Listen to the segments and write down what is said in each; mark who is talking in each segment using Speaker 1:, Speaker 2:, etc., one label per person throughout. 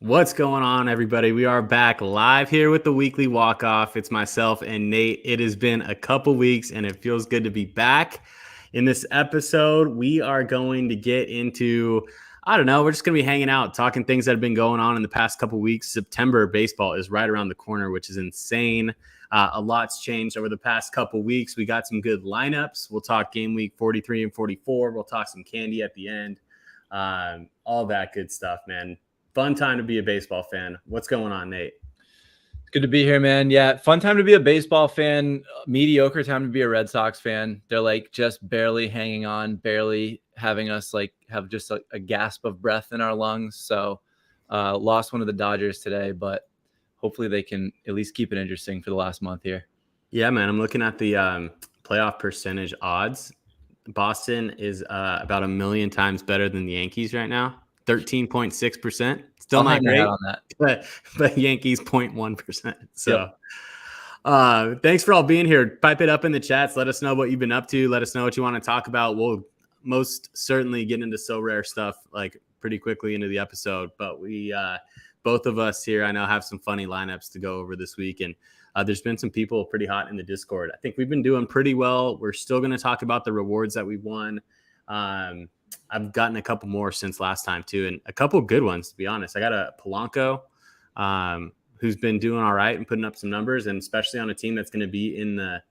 Speaker 1: What's going on, everybody? We are back live here with the weekly walk-off. It's myself and Nate. It has been a couple weeks, and it feels good to be back. In this episode, we are going to get into, we're just going to be hanging out, talking things that have been going on in the past couple weeks. September baseball is right around the corner, which is insane. A lot's changed over the past couple weeks. We got some good lineups. We'll talk game week 43 and 44. We'll talk some candy at the end. All that good stuff, man. Fun time to be a baseball fan. What's going on, Nate?
Speaker 2: Good to be here, man. Yeah, fun time to be a baseball fan. Mediocre time to be a Red Sox fan. They're like just barely hanging on, barely having us like have just a gasp of breath in our lungs. So lost one of the Dodgers today, but hopefully they can at least keep it interesting for the last month here.
Speaker 1: Yeah, man. I'm looking at the playoff percentage odds. Boston is about 1 million times better than the Yankees right now. 13.6%. Still not great
Speaker 2: on that.
Speaker 1: But Yankees 0.1%. So thanks for all being here. Pipe it up in the chats. Let us know what you've been up to. Let us know what you want to talk about. We'll most certainly get into so rare stuff like pretty quickly into the episode. But we both of us here, I know, have some funny lineups to go over this week. And there's been some people pretty hot in the Discord. I think we've been doing pretty well. We're still going to talk about the rewards that we won. I've gotten a couple more since last time too, and a couple good ones, to be honest. I got a Polanco who's been doing all right and putting up some numbers, and especially on a team that's going to be in the,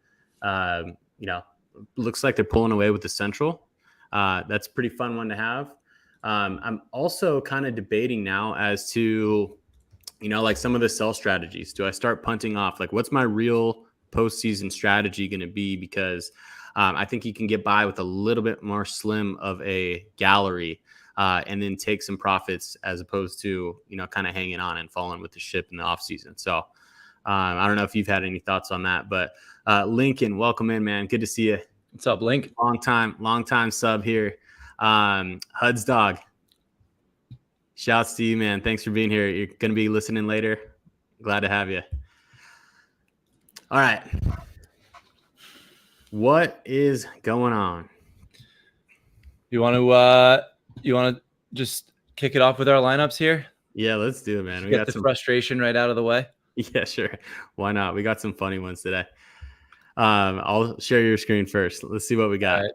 Speaker 1: looks like they're pulling away with the Central. That's a pretty fun one to have. I'm also kind of debating now as to, like some of the sell strategies. Do I start punting off? Like, what's my real postseason strategy going to be? Because I think you can get by with a little bit more slim of a gallery and then take some profits as opposed to, kind of hanging on and falling with the ship in the offseason. So I don't know if you've had any thoughts on that, but Lincoln, welcome in, man. Good to see you.
Speaker 2: What's up, Link?
Speaker 1: Long time sub here. Hud's dog. Shouts to you, man. Thanks for being here. You're going to be listening later. Glad to have you. All right. What is going on?
Speaker 2: You want to just kick it off with our lineups here?
Speaker 1: Yeah, let's do it, man.
Speaker 2: We got the frustration right out of the way.
Speaker 1: Yeah, sure. Why not? We got some funny ones today. I'll share your screen first. Let's see what we got.
Speaker 2: Right.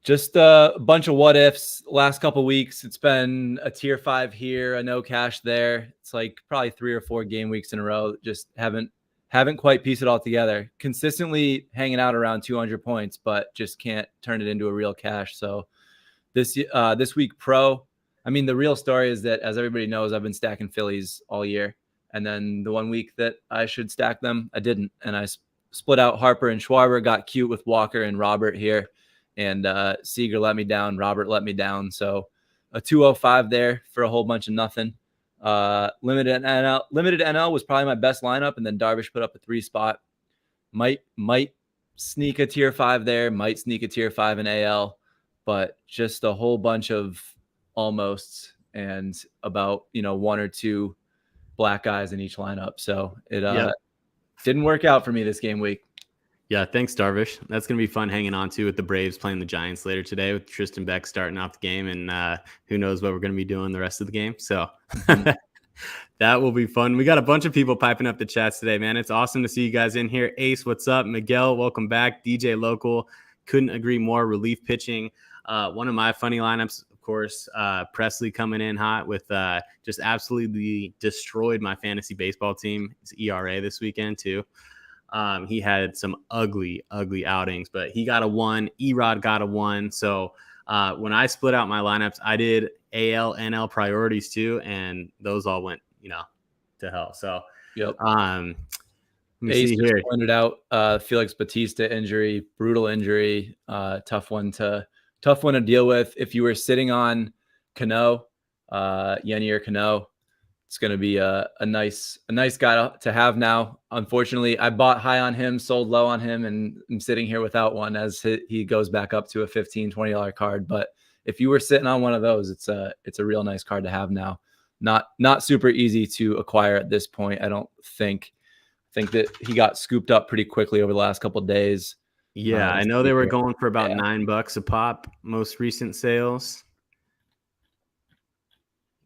Speaker 2: Just a bunch of what ifs. Last couple of weeks, it's been a tier 5 here, a no cash there. It's like probably 3 or 4 game weeks in a row. Just haven't quite pieced it all together. Consistently hanging out around 200 points, but just can't turn it into a real cash. So this week pro, the real story is that, as everybody knows, I've been stacking Phillies all year. And then the 1 week that I should stack them, I didn't. And I split out Harper and Schwarber, got cute with Walker and Robert here. And Seager let me down. Robert let me down. So a 205 there for a whole bunch of nothing. Limited NL was probably my best lineup, and then Darvish put up a 3 spot. Might sneak a tier 5 there, might sneak a tier 5 in AL, but just a whole bunch of almosts and about 1 or 2 black guys in each lineup. So it didn't work out for me this game week.
Speaker 1: Yeah, thanks, Darvish. That's going to be fun hanging on to with the Braves playing the Giants later today with Tristan Beck starting off the game, and who knows what we're going to be doing the rest of the game. So that will be fun. We got a bunch of people piping up the chats today, man. It's awesome to see you guys in here. Ace, what's up? Miguel, welcome back. DJ Local, couldn't agree more. Relief pitching. One of my funny lineups, of course, Presley coming in hot with just absolutely destroyed my fantasy baseball team. His ERA this weekend, too. He had some ugly outings, but he got a 1. Erod got a 1. So when I split out my lineups, I did AL, NL priorities too, and those all went, to hell. So
Speaker 2: yep.
Speaker 1: Ace just
Speaker 2: pointed out Felix Bautista injury, brutal injury, tough one to deal with. If you were sitting on Cano, Yenier Cano, it's going to be a nice guy to have now. Unfortunately, I bought high on him, sold low on him, and I'm sitting here without one as he goes back up to a $15, $20 card. But if you were sitting on one of those, it's a real nice card to have now. Not super easy to acquire at this point. I don't think that he got scooped up pretty quickly over the last couple of days.
Speaker 1: Yeah, I know they were going for about $9 a pop, most recent sales.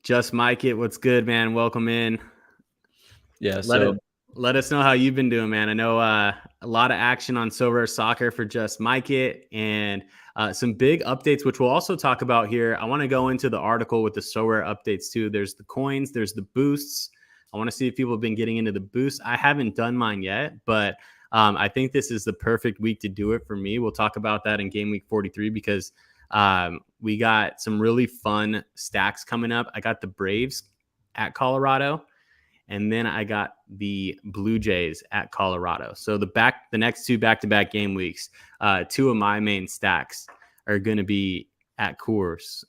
Speaker 1: Just Mike it. What's good, man? Welcome in.
Speaker 2: Yeah.
Speaker 1: Let us know how you've been doing, man. I know a lot of action on Sorare Soccer for Just Mike it, and some big updates, which we'll also talk about here. I want to go into the article with the Sorare updates too. There's the coins, there's the boosts. I want to see if people have been getting into the boosts. I haven't done mine yet, but I think this is the perfect week to do it for me. We'll talk about that in game week 43 because we got some really fun stacks coming up. I got the Braves at Colorado, and then I got the Blue Jays at Colorado. So the next two back-to-back game weeks, two of my main stacks are going to be at Coors.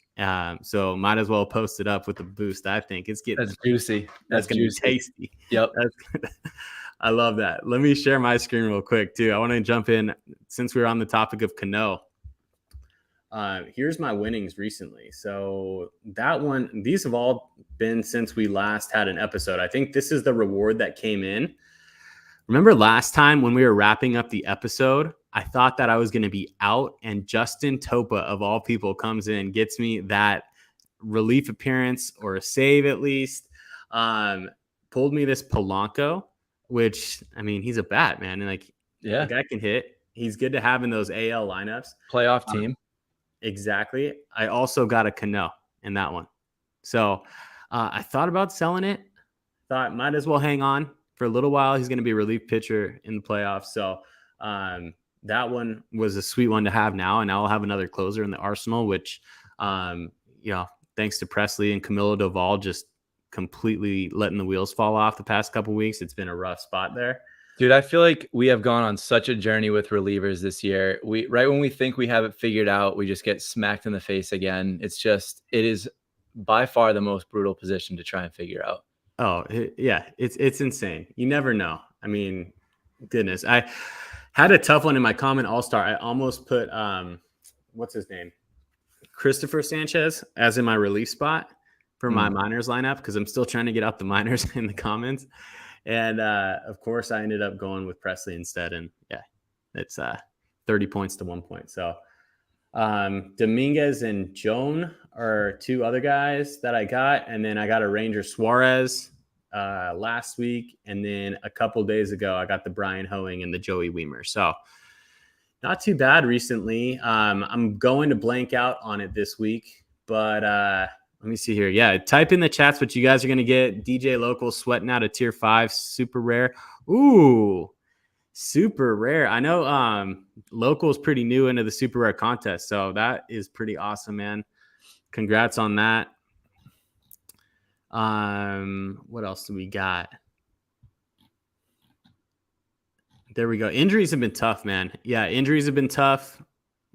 Speaker 1: So might as well post it up with the boost. I think that's
Speaker 2: juicy.
Speaker 1: That's going to be tasty.
Speaker 2: Yep.
Speaker 1: I love that. Let me share my screen real quick too. I want to jump in since we were on the topic of Cano. Here's my winnings recently. So that one, these have all been since we last had an episode. I think this is the reward that came in. Remember last time when we were wrapping up the episode, I thought that I was going to be out, and Justin Topa, of all people, comes in, gets me that relief appearance or a save at least. Pulled me this Polanco, which, I mean, he's a bat, man. And the guy can hit. He's good to have in those AL lineups.
Speaker 2: Playoff team.
Speaker 1: Exactly. I also got a Cano in that one. So I thought about selling it. Thought might as well hang on for a little while. He's going to be a relief pitcher in the playoffs. So that one was a sweet one to have now. And now I'll have another closer in the arsenal, which, thanks to Presley and Camilo Doval just completely letting the wheels fall off the past couple of weeks. It's been a rough spot there.
Speaker 2: Dude, I feel like we have gone on such a journey with relievers this year. Right when we think we have it figured out, we just get smacked in the face again. It is by far the most brutal position to try and figure out.
Speaker 1: Oh, yeah, it's insane. You never know. I mean, goodness. I had a tough one in my common all-star. I almost put, what's his name? Christopher Sanchez as in my relief spot for my minors lineup because I'm still trying to get out the minors in the commons. And, of course, I ended up going with Presley instead. And, yeah, it's 30 points to 1 point. So Dominguez and Joan are two other guys that I got. And then I got a Ranger Suarez last week. And then a couple days ago, I got the Brian Hoeing and the Joey Weimer. So not too bad recently. I'm going to blank out on it this week. But let me see here. Yeah, type in the chats what you guys are going to get. DJ Local sweating out a tier 5, super rare. Ooh, super rare. I know Local is pretty new into the super rare contest, so that is pretty awesome, man. Congrats on that. What else do we got? There we go. Injuries have been tough, man. Yeah, injuries have been tough.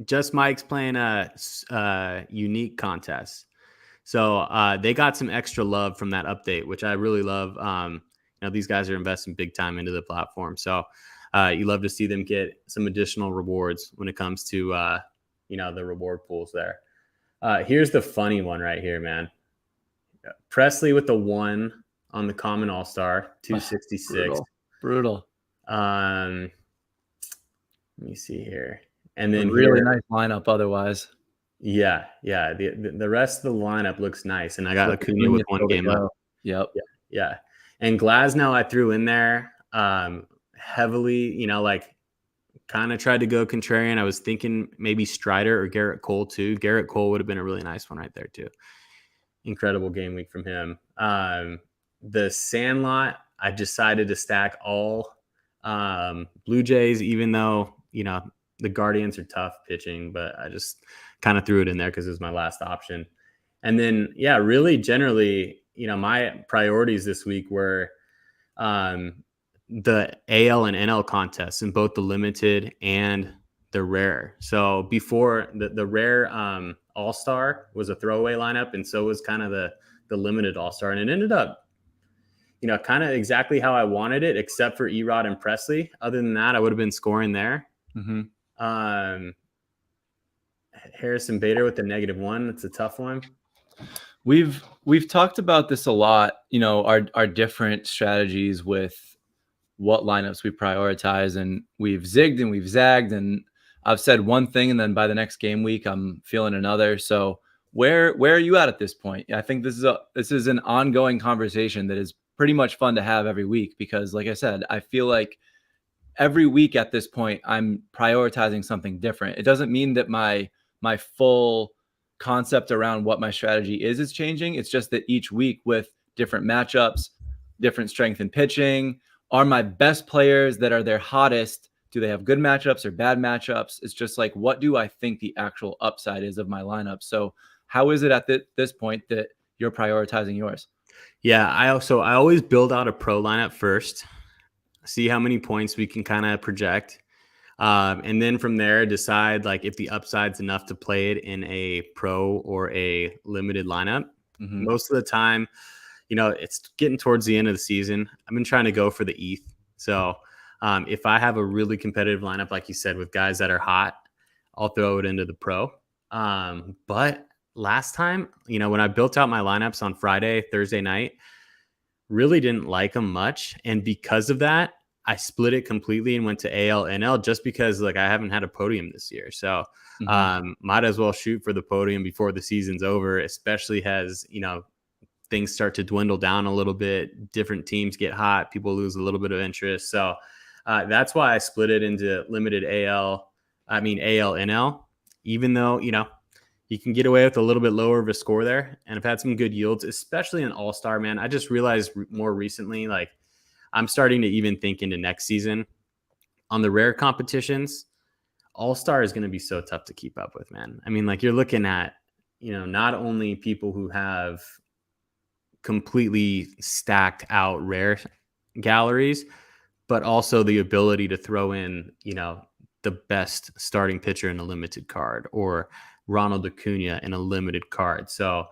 Speaker 1: Just Mike's playing a unique contest. So they got some extra love from that update, which I really love. These guys are investing big time into the platform. So you love to see them get some additional rewards when it comes to, the reward pools there. Here's the funny one right here, man. Presley with the 1 on the common all-star, 266.
Speaker 2: Brutal.
Speaker 1: Let me see here. And then
Speaker 2: really nice lineup otherwise.
Speaker 1: Yeah. The rest of the lineup looks nice, and I got Acuna with 1 game left.
Speaker 2: Yep.
Speaker 1: Yeah. And Glasnow I threw in there heavily. Kind of tried to go contrarian. I was thinking maybe Strider or Garrett Cole too. Garrett Cole would have been a really nice one right there too. Incredible game week from him. The Sandlot, I decided to stack all Blue Jays, even though the Guardians are tough pitching, but I just kind of threw it in there because it was my last option. And then, really generally, my priorities this week were the AL and NL contests in both the limited and the rare. So before the rare all-star was a throwaway lineup, and so was kind of the limited all-star. And it ended up, kind of exactly how I wanted it, except for Erod and Presley. Other than that, I would have been scoring there. Mm-hmm. Harrison Bader with the -1. That's a tough one.
Speaker 2: We've talked about this a lot, our different strategies with what lineups we prioritize, and we've zigged and we've zagged, and I've said one thing and then by the next game week I'm feeling another. So where are you at this point? I think this is an ongoing conversation that is pretty much fun to have every week, because like I said, I feel like every week at this point, I'm prioritizing something different. It doesn't mean that my full concept around what my strategy is changing. It's just that each week, with different matchups, different strength in pitching, are my best players that are their hottest, do they have good matchups or bad matchups? It's just like, what do I think the actual upside is of my lineup? So how is it at this point that you're prioritizing yours?
Speaker 1: Yeah, I always build out a pro lineup first, see how many points we can kind of project. And then from there, decide like if the upside's enough to play it in a pro or a limited lineup.
Speaker 2: Mm-hmm.
Speaker 1: Most of the time, it's getting towards the end of the season. I've been trying to go for the ETH. So if I have a really competitive lineup, like you said, with guys that are hot, I'll throw it into the pro. But last time, when I built out my lineups on Friday, Thursday night, really didn't like them much. And because of that, I split it completely and went to AL, NL, just because like I haven't had a podium this year. So might as well shoot for the podium before the season's over, especially as, things start to dwindle down a little bit. Different teams get hot. People lose a little bit of interest. So that's why I split it into limited AL, NL, even though, you can get away with a little bit lower of a score there. And I've had some good yields, especially in All-Star, man. I just realized more recently, like I'm starting to even think into next season on the rare competitions. All-Star is going to be so tough to keep up with, man. I mean, like you're looking at, not only people who have completely stacked out rare galleries, but also the ability to throw in, the best starting pitcher in a limited card, or Ronald Acuna in a limited card. So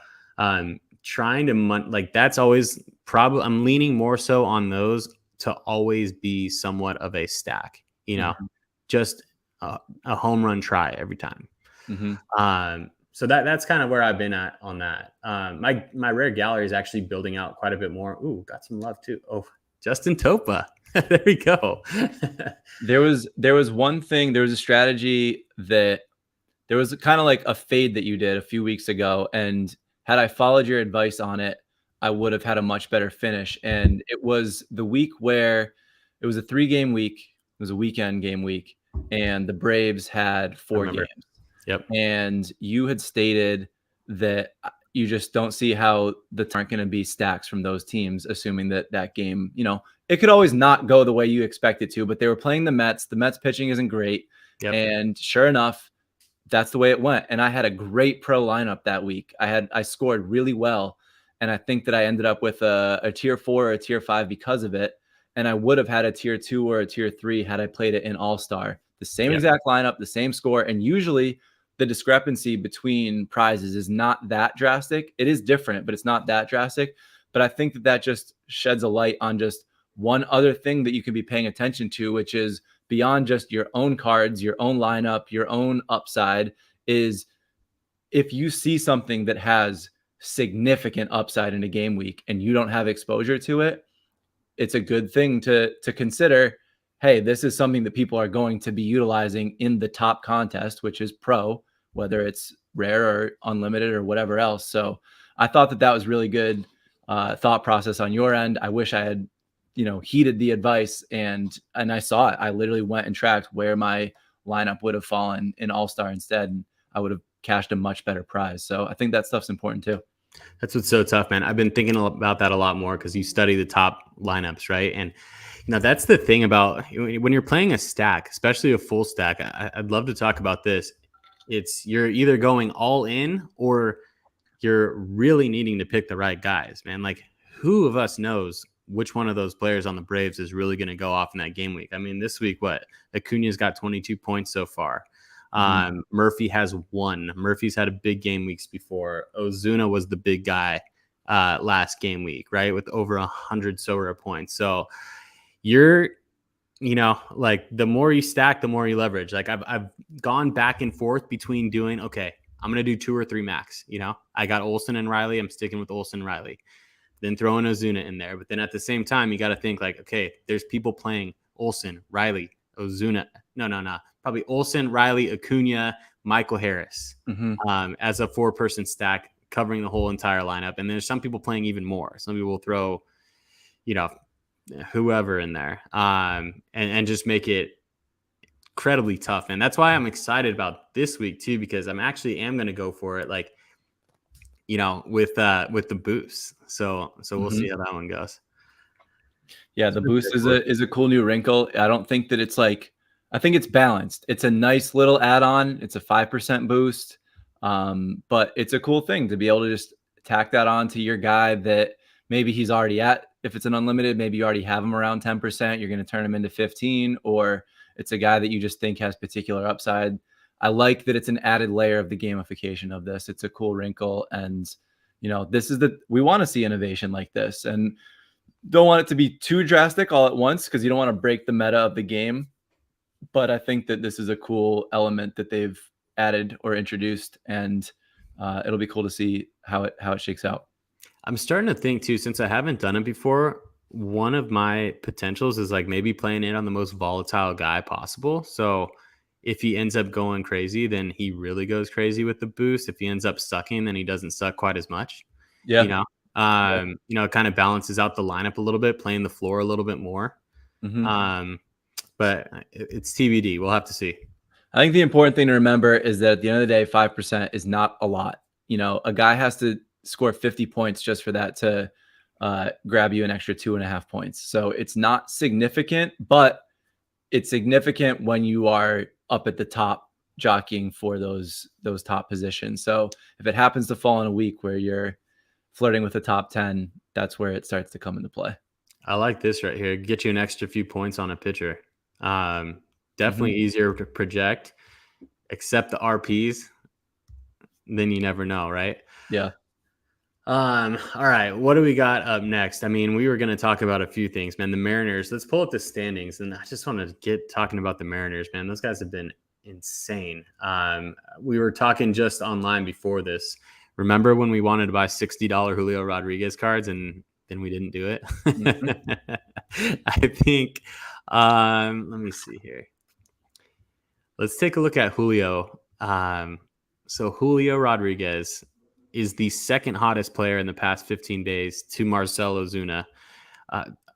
Speaker 1: trying to like that's always probably, I'm leaning more so on those to always be somewhat of a stack, just a home run try every time. So that's kind of where I've been at on that. My rare gallery is actually building out quite a bit more. Ooh, got some love too. Oh, Justin Topa. There we go.
Speaker 2: There was one thing, there was a strategy that there was kind of like a fade that you did a few weeks ago. And had I followed your advice on it, I would have had a much better finish. And it was the week where it was a 3-game week. It was a weekend game week. And the Braves had 4 games.
Speaker 1: Yep.
Speaker 2: And you had stated that you just don't see how the aren't going to be stacks from those teams, assuming that game, it could always not go the way you expect it to, but they were playing the Mets. The Mets pitching isn't great. Yep. And sure enough, that's the way it went. And I had a great pro lineup that week. I scored really well. And I think that I ended up with a tier 4 or a tier 5 because of it. And I would have had a tier 2 or a tier 3 had I played it in All-Star. The same exact lineup, the same score. And usually the discrepancy between prizes is not that drastic. It is different, but it's not that drastic. But I think that just sheds a light on just one other thing that you can be paying attention to, which is beyond just your own cards, your own lineup, your own upside, is if you see something that has significant upside in a game week and you don't have exposure to it, it's a good thing to consider. Hey, this is something that people are going to be utilizing in the top contest, which is pro, whether it's rare or unlimited or whatever else. So I thought that was really good thought process on your end. I wish I had, heeded the advice and I saw it. I literally went and tracked where my lineup would have fallen in All-Star instead, and I would have cashed a much better prize. So I think that stuff's important too.
Speaker 1: That's what's so tough, man. I've been thinking about that a lot more because you study the top lineups, right? And that's the thing about when you're playing a stack, especially a full stack. I'd love to talk about this. You're either going all in or you're really needing to pick the right guys, man. Like, who of us knows which one of those players on the Braves is really going to go off in that game week? I mean, this week, Acuna's got 22 points so far. Murphy has 1. Murphy's had a big game weeks before. Ozuna was the big guy last game week, right? With over 100 Sorare points. So you're, like the more you stack, the more you leverage. Like I've gone back and forth between doing, okay, I'm going to do 2 or 3 max. I got Olsen and Riley. I'm sticking with Olsen and Riley. Then throwing Ozuna in there. But then at the same time, you got to think like, okay, there's people playing Olsen, Riley, Ozuna. No. probably Olsen, Riley, Acuna, Michael Harris as a 4-person stack covering the whole entire lineup. And there's some people playing even more. Some people will throw, whoever in there and just make it incredibly tough. And that's why I'm excited about this week too, because I'm actually going to go for it. Like, with the boost. So we'll see how that one goes.
Speaker 2: Yeah, the boost is a cool new wrinkle. I don't think that it's like, I think it's balanced. It's a nice little add-on. It's a 5% boost. But it's a cool thing to be able to just tack that on to your guy that maybe he's already at. If it's an unlimited, maybe you already have him around 10%. You're going to turn him into 15, or it's a guy that you just think has particular upside. I like that it's an added layer of the gamification of this. It's a cool wrinkle. And, we want to see innovation like this, and don't want it to be too drastic all at once because you don't want to break the meta of the game. But I think that this is a cool element that they've added or introduced, and it'll be cool to see how it shakes out.
Speaker 1: I'm starting to think too, since I haven't done it before, one of my potentials is like maybe playing it on the most volatile guy possible. So if he ends up going crazy, then he really goes crazy with the boost. If he ends up sucking, then he doesn't suck quite as much.
Speaker 2: Yeah.
Speaker 1: It kind of balances out the lineup a little bit, playing the floor a little bit more. But it's TBD. We'll have to see.
Speaker 2: I think the important thing to remember is that at the end of the day, 5% is not a lot. A guy has to score 50 points just for that to grab you an extra 2.5 points. So it's not significant, but it's significant when you are up at the top jockeying for those top positions. So if it happens to fall in a week where you're flirting with the top 10, that's where it starts to come into play.
Speaker 1: I like this right here. Get you an extra few points on a pitcher. Definitely easier to project, except the RPs. Then you never know, right?
Speaker 2: Yeah.
Speaker 1: All right. What do we got up next? I mean, we were going to talk about a few things, man. The Mariners. Let's pull up the standings, and I just want to get talking about the Mariners, man. Those guys have been insane. We were talking just online before this. Remember when we wanted to buy $60 Julio Rodriguez cards and then we didn't do it? I think. Let me see here. Let's take a look at Julio. So Julio Rodriguez is the second hottest player in the past 15 days to Marcell Ozuna.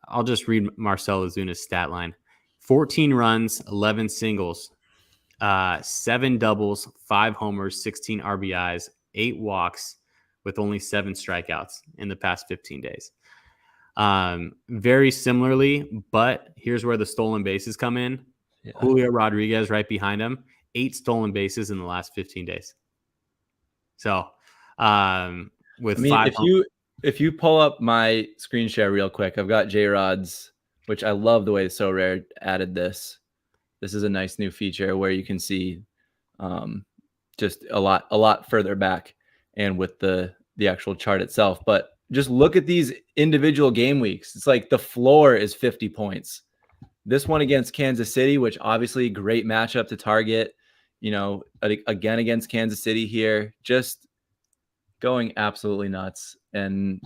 Speaker 1: I'll just read Marcell Ozuna's stat line. 14 runs, 11 singles, 7 doubles, 5 homers, 16 RBIs, 8 walks with only 7 strikeouts in the past 15 days. Very similarly, but here's where the stolen bases come in. Yeah. Julio Rodriguez right behind him, 8 stolen bases in the last 15 days. So,
Speaker 2: if you pull up my screen share real quick, I've got J-Rod's, which I love the way Sorare added this. This is a nice new feature where you can see just a lot further back and with the actual chart itself. But just look at these individual game weeks. It's like the floor is 50 points. This one against Kansas City, which obviously great matchup to target, again against Kansas City here, just going absolutely nuts. And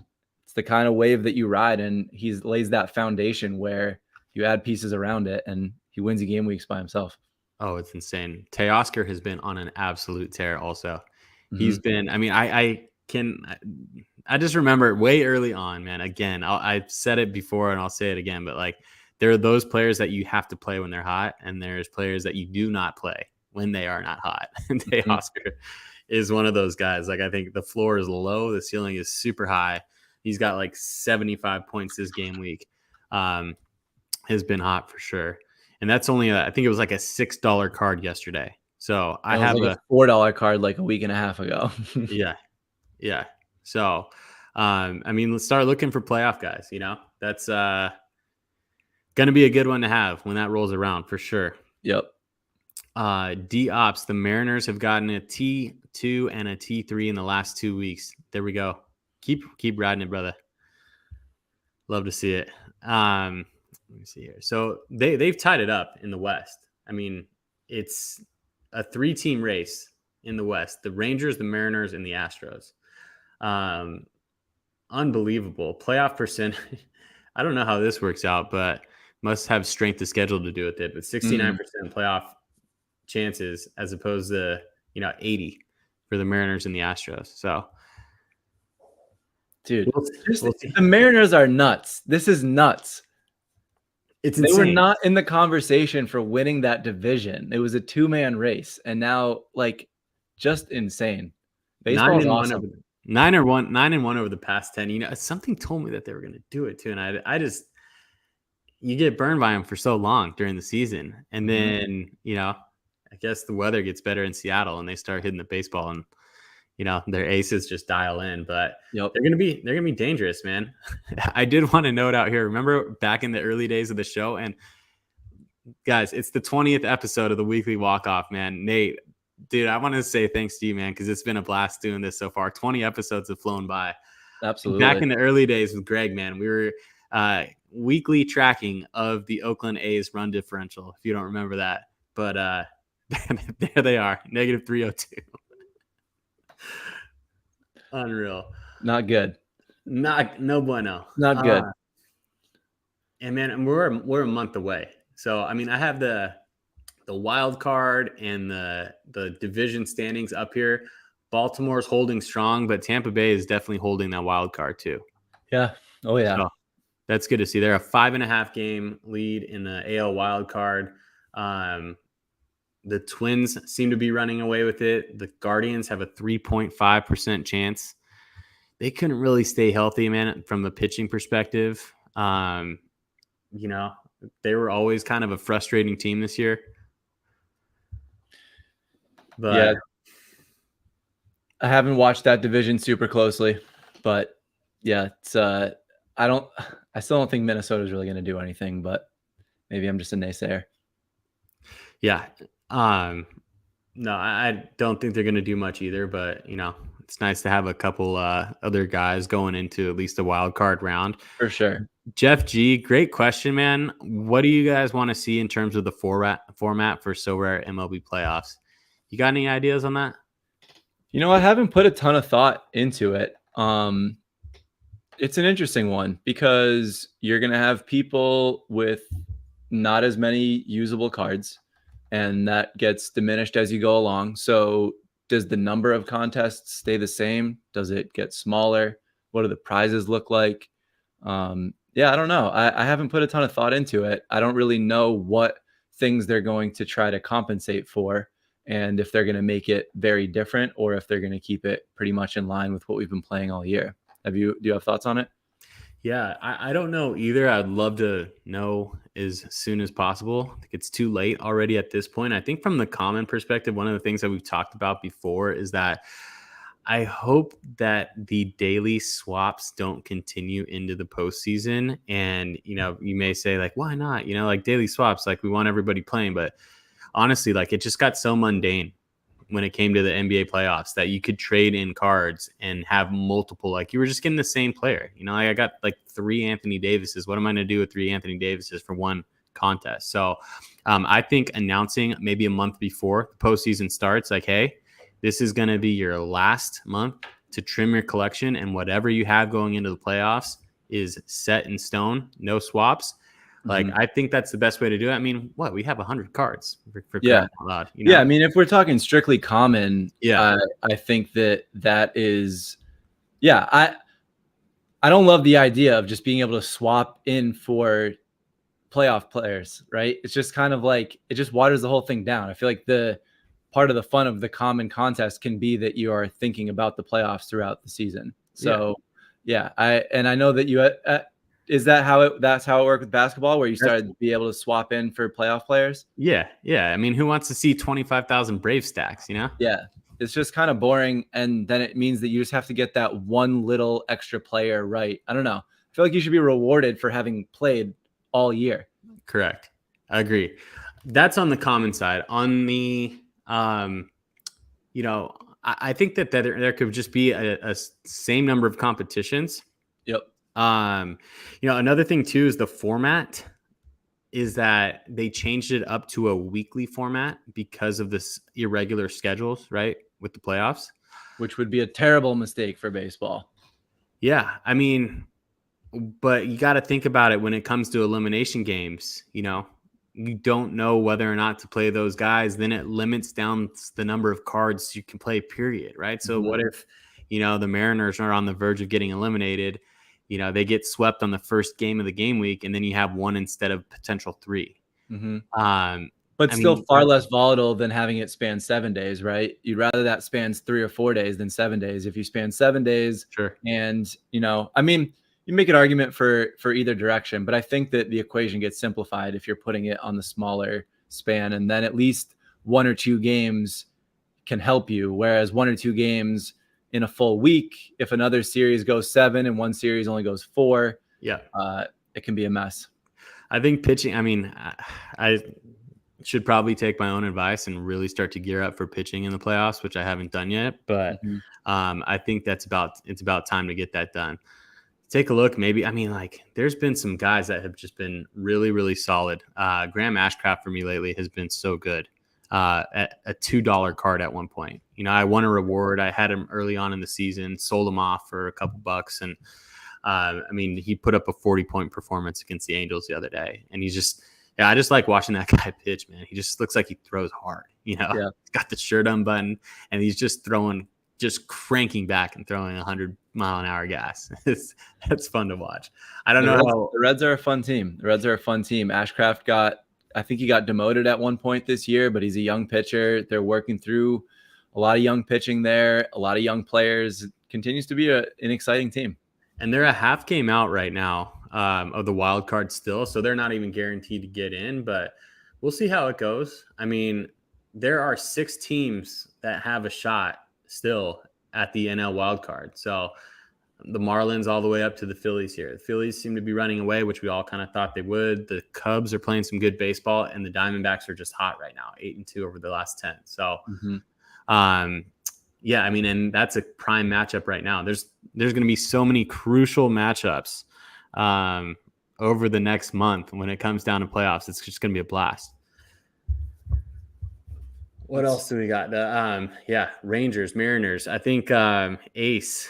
Speaker 2: it's the kind of wave that you ride, and he lays that foundation where you add pieces around it and he wins the game weeks by himself.
Speaker 1: Oh, it's insane. Teoscar has been on an absolute tear also. He's been, I mean, I just remember way early on, man. Again, I've said it before and I'll say it again, but like there are those players that you have to play when they're hot, and there's players that you do not play when they are not hot. And Teoscar is one of those guys. Like I think the floor is low, the ceiling is super high. He's got like 75 points this game week. Has been hot for sure. And that's only I think it was like a $6 card yesterday. So I have
Speaker 2: like a $4 card like a week and a half ago.
Speaker 1: Yeah. So, I mean, let's start looking for playoff guys. That's going to be a good one to have when that rolls around for sure.
Speaker 2: Yep.
Speaker 1: D-Ops, the Mariners have gotten a T2 and a T3 in the last 2 weeks. There we go. Keep riding it, brother. Love to see it. Let me see here. So they've tied it up in the West. I mean, it's a 3-team race in the West: the Rangers, the Mariners, and the Astros. Unbelievable playoff percent. I don't know how this works out, but must have strength of schedule to do with it. But 69% playoff chances as opposed to, 80 for the Mariners and the Astros. So,
Speaker 2: dude,
Speaker 1: we'll see.
Speaker 2: The Mariners are nuts. This is nuts.
Speaker 1: It's
Speaker 2: They
Speaker 1: insane.
Speaker 2: were not in the conversation for winning that division. It was a 2-man race, and now just insane. Baseball is awesome.
Speaker 1: 9-1 over the past 10. Something told me that they were going to do it too, and I just, you get burned by them for so long during the season, and then I guess the weather gets better in Seattle, and they start hitting the baseball, and their aces just dial in. But they're gonna be dangerous, man. I did want to note out here. Remember back in the early days of the show, and guys, it's the 20th episode of the Weekly Walk Off, man. Nate, dude, I want to say thanks to you, man, because it's been a blast doing this so far. 20 episodes have flown by.
Speaker 2: Absolutely.
Speaker 1: Back in the early days with Greg, man, we were weekly tracking of the Oakland A's run differential, if you don't remember that. But there they are, negative 302. Unreal.
Speaker 2: Not good.
Speaker 1: No bueno.
Speaker 2: Not good.
Speaker 1: And man, we're a month away. So I mean, I have the wild card and the division standings up here. Baltimore's holding strong, but Tampa Bay is definitely holding that wild card too.
Speaker 2: Yeah. Oh yeah.
Speaker 1: So that's good to see. They're a 5.5 game lead in the AL wild card. The Twins seem to be running away with it. The Guardians have a 3.5% chance. They couldn't really stay healthy, man, from a pitching perspective. They were always kind of a frustrating team this year. But
Speaker 2: yeah, I haven't watched that division super closely, but yeah, it's I still don't think Minnesota's really going to do anything, but maybe I'm just a naysayer.
Speaker 1: Yeah. No, I don't think they're going to do much either, but it's nice to have a couple other guys going into at least a wild card round.
Speaker 2: For sure.
Speaker 1: Jeff G, great question, man. What do you guys want to see in terms of the format for Sorare MLB playoffs? You got any ideas on that?
Speaker 2: I haven't put a ton of thought into it. It's an interesting one because you're going to have people with not as many usable cards, and that gets diminished as you go along. So does the number of contests stay the same? Does it get smaller? What do the prizes look like? Yeah, I don't know. I haven't put a ton of thought into it. I don't really know what things they're going to try to compensate for, and if they're going to make it very different or if they're going to keep it pretty much in line with what we've been playing all year. Do you have thoughts on it?
Speaker 1: Yeah, I don't know either. I'd love to know as soon as possible. I think it's too late already at this point. I think from the common perspective, one of the things that we've talked about before is that I hope that the daily swaps don't continue into the postseason. And, you may say like, why not? Like daily swaps, like we want everybody playing. But honestly, like it just got so mundane when it came to the NBA playoffs that you could trade in cards and have multiple, like you were just getting the same player. Like I got like 3 Anthony Davises. What am I going to do with 3 Anthony Davises for one contest? So I think announcing maybe a month before the postseason starts, like, hey, this is going to be your last month to trim your collection, and whatever you have going into the playoffs is set in stone, no swaps. Like, I think that's the best way to do it. I mean, we have 100 cards for crying out loud,
Speaker 2: Yeah, I mean, if we're talking strictly common,
Speaker 1: yeah,
Speaker 2: I think that is, yeah, I don't love the idea of just being able to swap in for playoff players, right? It's just kind of like, it just waters the whole thing down. I feel like the part of the fun of the common contest can be that you are thinking about the playoffs throughout the season. So yeah, I know that you, is that that's how it worked with basketball, where you started to be able to swap in for playoff players?
Speaker 1: Yeah. I mean, who wants to see 25,000 Brave stacks,
Speaker 2: Yeah. It's just kind of boring. And then it means that you just have to get that one little extra player right. I don't know. I feel like you should be rewarded for having played all year.
Speaker 1: Correct. I agree. That's on the common side. On the, I think that there could just be a same number of competitions.
Speaker 2: Yep.
Speaker 1: Another thing too is the format is that they changed it up to a weekly format because of this irregular schedules, right? With the playoffs,
Speaker 2: which would be a terrible mistake for baseball.
Speaker 1: Yeah. I mean, but you got to think about it when it comes to elimination games, you don't know whether or not to play those guys, then it limits down the number of cards you can play, period. Right. So what if, the Mariners are on the verge of getting eliminated, they get swept on the first game of the game week, and then you have one instead of potential 3.
Speaker 2: But still far less volatile than having it span 7 days, right? You'd rather that spans 3 or 4 days than 7 days. If you span 7 days,
Speaker 1: sure.
Speaker 2: And, you make an argument for either direction, but I think that the equation gets simplified if you're putting it on the smaller span, and then at least 1 or 2 games can help you. Whereas 1 or 2 games in a full week, if another series goes 7 and one series only goes 4, it can be a mess.
Speaker 1: I think pitching, I should probably take my own advice and really start to gear up for pitching in the playoffs, which I haven't done yet, but I think it's about time to get that done. Take a look. Maybe, there's been some guys that have just been really, really solid. Graham Ashcraft for me lately has been so good at a $2 card at one point. I won a reward. I had him early on in the season, sold him off for a couple bucks. And he put up a 40-point performance against the Angels the other day. And he's just, I just like watching that guy pitch, man. He just looks like he throws hard, He's got the shirt unbuttoned and he's just cranking back and throwing 100-mile-an-hour gas. That's fun to watch. I don't know.
Speaker 2: The Reds are a fun team. Ashcraft I think he got demoted at one point this year, but he's a young pitcher. They're working through a lot of young pitching there, a lot of young players. It continues to be an exciting team.
Speaker 1: And they're a half game out right now of the wild card still, so they're not even guaranteed to get in, but we'll see how it goes. There are 6 teams that have a shot still at the NL wild card. So the Marlins all the way up to the Phillies here. The Phillies seem to be running away, which we all kind of thought they would. The Cubs are playing some good baseball, and the Diamondbacks are just hot right now, 8-2 over the last 10. So, and that's a prime matchup right now. There's going to be so many crucial matchups over the next month when it comes down to playoffs. It's just going to be a blast. What else do we got? Rangers, Mariners. I think Ace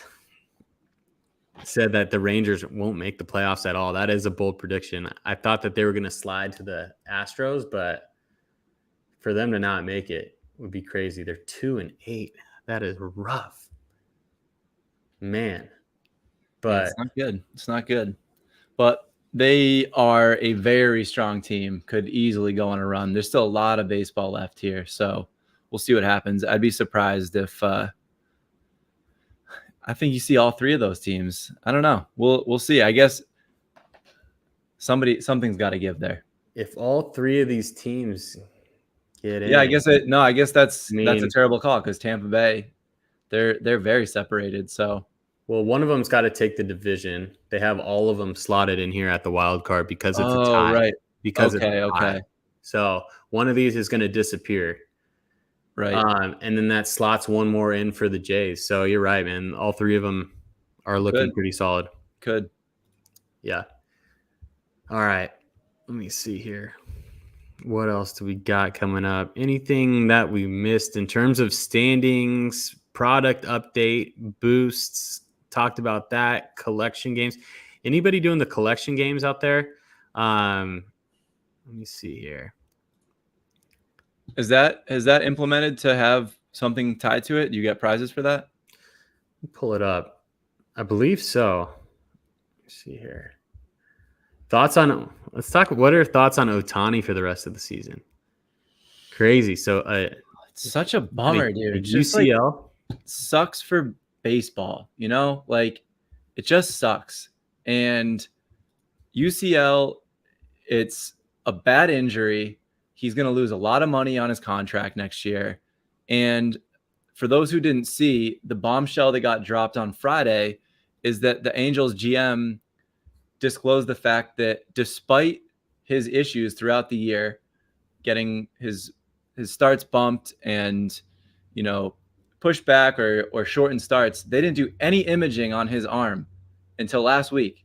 Speaker 1: said that the Rangers won't make the playoffs at all. That is a bold prediction. I thought that they were going to slide to the Astros, but for them to not make it would be crazy. They're 2-8. That is rough, man. But
Speaker 2: it's not good. But they are a very strong team, could easily go on a run. There's still a lot of baseball left here, so we'll see what happens. I'd be surprised if I think you see all 3 of those teams. I don't know. We'll see. I guess something's got to give there.
Speaker 1: If all 3 of these teams get in,
Speaker 2: I guess that's a terrible call because Tampa Bay, they're very separated. So.
Speaker 1: Well, one of them's got to take the division. They have all of them slotted in here at the wild card because it's a tie.
Speaker 2: Right.
Speaker 1: Because it's a tie. So one of these is going to disappear.
Speaker 2: Right.
Speaker 1: And then that slots one more in for the Jays. So you're right, man. All 3 of them are looking pretty solid.
Speaker 2: Could.
Speaker 1: Yeah. All right. Let me see here. What else do we got coming up? Anything that we missed in terms of standings, product update, boosts? Talked about that. Collection games. Anybody doing the collection games out there? Let me see here.
Speaker 2: Is that implemented to have something tied to it? Do you get prizes for that?
Speaker 1: Pull it up. I believe so. Let's see here. What are your thoughts on Ohtani for the rest of the season? Crazy. So
Speaker 2: it's such a bummer, dude.
Speaker 1: UCL
Speaker 2: sucks for baseball, it just sucks. And UCL, it's a bad injury. He's going to lose a lot of money on his contract next year. And for those who didn't see, the bombshell that got dropped on Friday is that the Angels GM disclosed the fact that despite his issues throughout the year, getting his starts bumped and, pushed back or shortened starts, they didn't do any imaging on his arm until last week.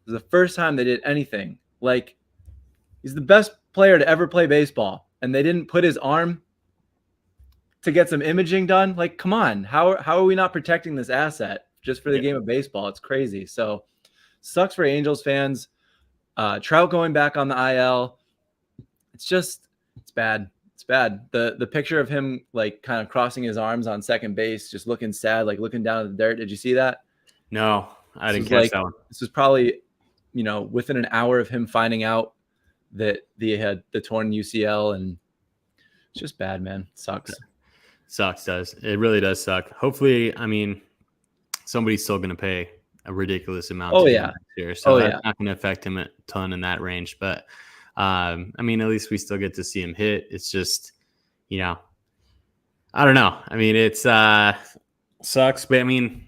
Speaker 2: It was the first time they did anything. He's the best player to ever play baseball, and they didn't put his arm to get some imaging done. Come on, how are we not protecting this asset just for the game of baseball? It's crazy. So sucks for Angels fans. Trout going back on the IL. It's bad. It's bad. The picture of him like kind of crossing his arms on second base, just looking sad, like looking down at the dirt. Did you see that?
Speaker 1: No, I didn't catch that one.
Speaker 2: This was probably, within an hour of him finding out that he had the torn UCL, and it's just bad, man. It sucks.
Speaker 1: Does. It really does suck. Hopefully, I mean, somebody's still going to pay a ridiculous amount. Next year, so that's not going to affect him a ton in that range. But I mean, at least we still get to see him hit. It's just, I don't know. I mean, it's sucks, but I mean,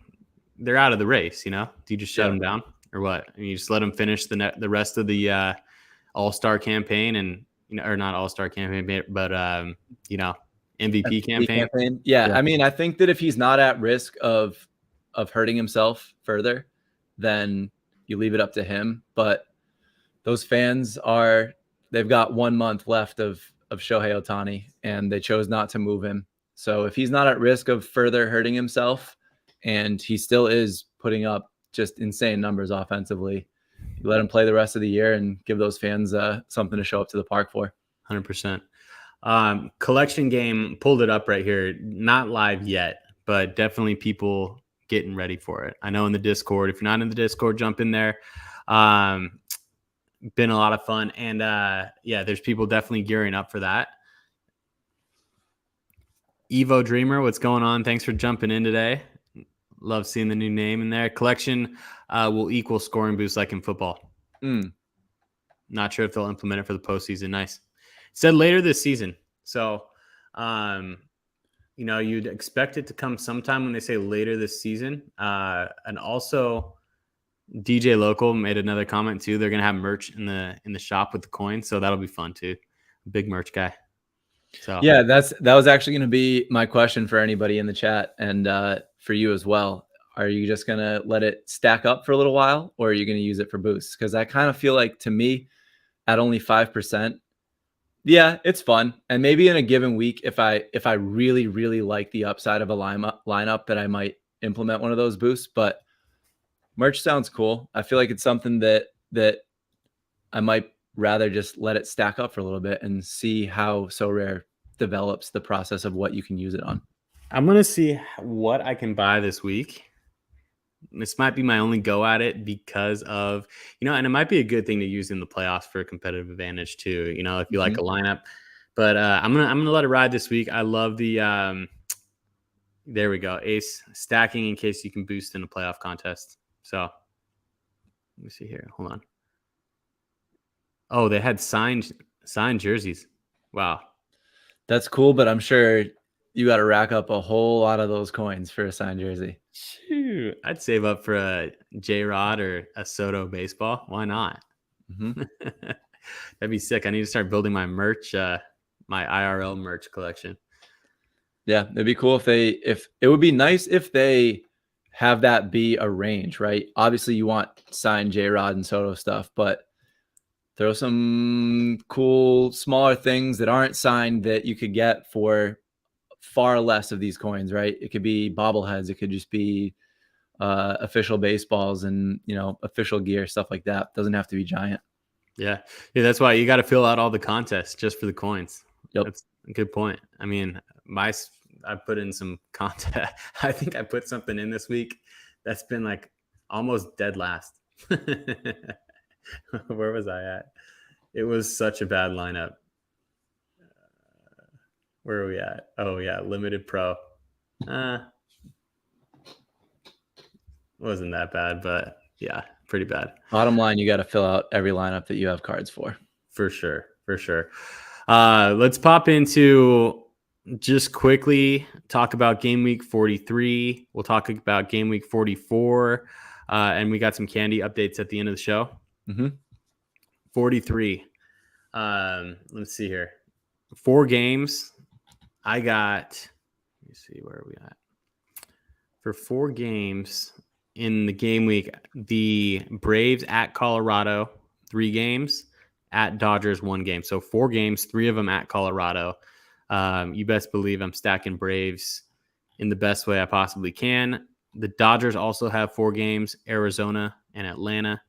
Speaker 1: they're out of the race. Do you just shut them down or what? I mean, you just let them finish the rest of the All-Star campaign and or not All-Star campaign, but MVP campaign.
Speaker 2: Yeah, I mean, I think that if he's not at risk of hurting himself further, then you leave it up to him. But those fans they've got 1 month left of Shohei Ohtani, and they chose not to move him. So if he's not at risk of further hurting himself, and he still is putting up just insane numbers offensively, you let him play the rest of the year and give those fans something to show up to the park for.
Speaker 1: 100%. Collection game, pulled it up right here. Not live yet, but definitely people getting ready for it. I know in the Discord, if you're not in the Discord, jump in there. Been a lot of fun. And there's people definitely gearing up for that. Evo Dreamer, what's going on? Thanks for jumping in today. Love seeing the new name in there. Collection will equal scoring boost like in football. Not sure if they'll implement it for the postseason. Nice. Said later this season. So, you'd expect it to come sometime when they say later this season. And also, DJ Local made another comment too. They're gonna have merch in the shop with the coins, so that'll be fun too. Big merch guy. So
Speaker 2: yeah, that was actually going to be my question for anybody in the chat, and for you as well. Are you just going to let it stack up for a little while, or are you going to use it for boosts? Because I kind of feel like, to me, at only 5%, yeah, it's fun. And maybe in a given week, if I really, really like the upside of a lineup, that I might implement one of those boosts. But merch sounds cool. I feel like it's something that I might rather just let it stack up for a little bit and see how Sorare develops the process of what you can use it on.
Speaker 1: I'm going to see what I can buy this week. This might be my only go at it because of, and it might be a good thing to use in the playoffs for a competitive advantage too, if you like a lineup. But I'm going to let it ride this week. I love the there we go. Ace stacking in case you can boost in a playoff contest. So let me see here. Hold on. Oh, they had signed jerseys. Wow. That's
Speaker 2: cool, but I'm sure you got to rack up a whole lot of those coins for a signed jersey.
Speaker 1: Shoot, I'd save up for a J-Rod or a Soto baseball. Why not? That'd be sick. I need to start building my merch, my IRL merch collection.
Speaker 2: Yeah, it'd be cool if it would be nice if they have that be a range, right? Obviously, you want signed J-Rod and Soto stuff, but throw some cool smaller things that aren't signed that you could get for far less of these coins, right? It could be bobbleheads. It could just be official baseballs and, official gear, stuff like that. Doesn't have to be giant.
Speaker 1: Yeah. That's why you got to fill out all the contests just for the coins.
Speaker 2: Yep.
Speaker 1: That's a good point. I mean, I put in some content. I think I put something in this week that's been like almost dead last. Where was I at? It was such a bad lineup. Where are we at? Oh yeah, limited pro. Wasn't that bad, but yeah, pretty bad.
Speaker 2: Bottom line, you got to fill out every lineup that you have cards for.
Speaker 1: For sure. Let's pop into just quickly talk about game week 43. We'll talk about game week 44. And we got some candy updates at the end of the show. 43. Let's see here. 4 games. Let me see, where are we at? For 4 games in the game week, the Braves at Colorado, 3 games, at Dodgers, 1 game. So 4 games, 3 of them at Colorado. You best believe I'm stacking Braves in the best way I possibly can. The Dodgers also have 4 games, Arizona and Atlanta,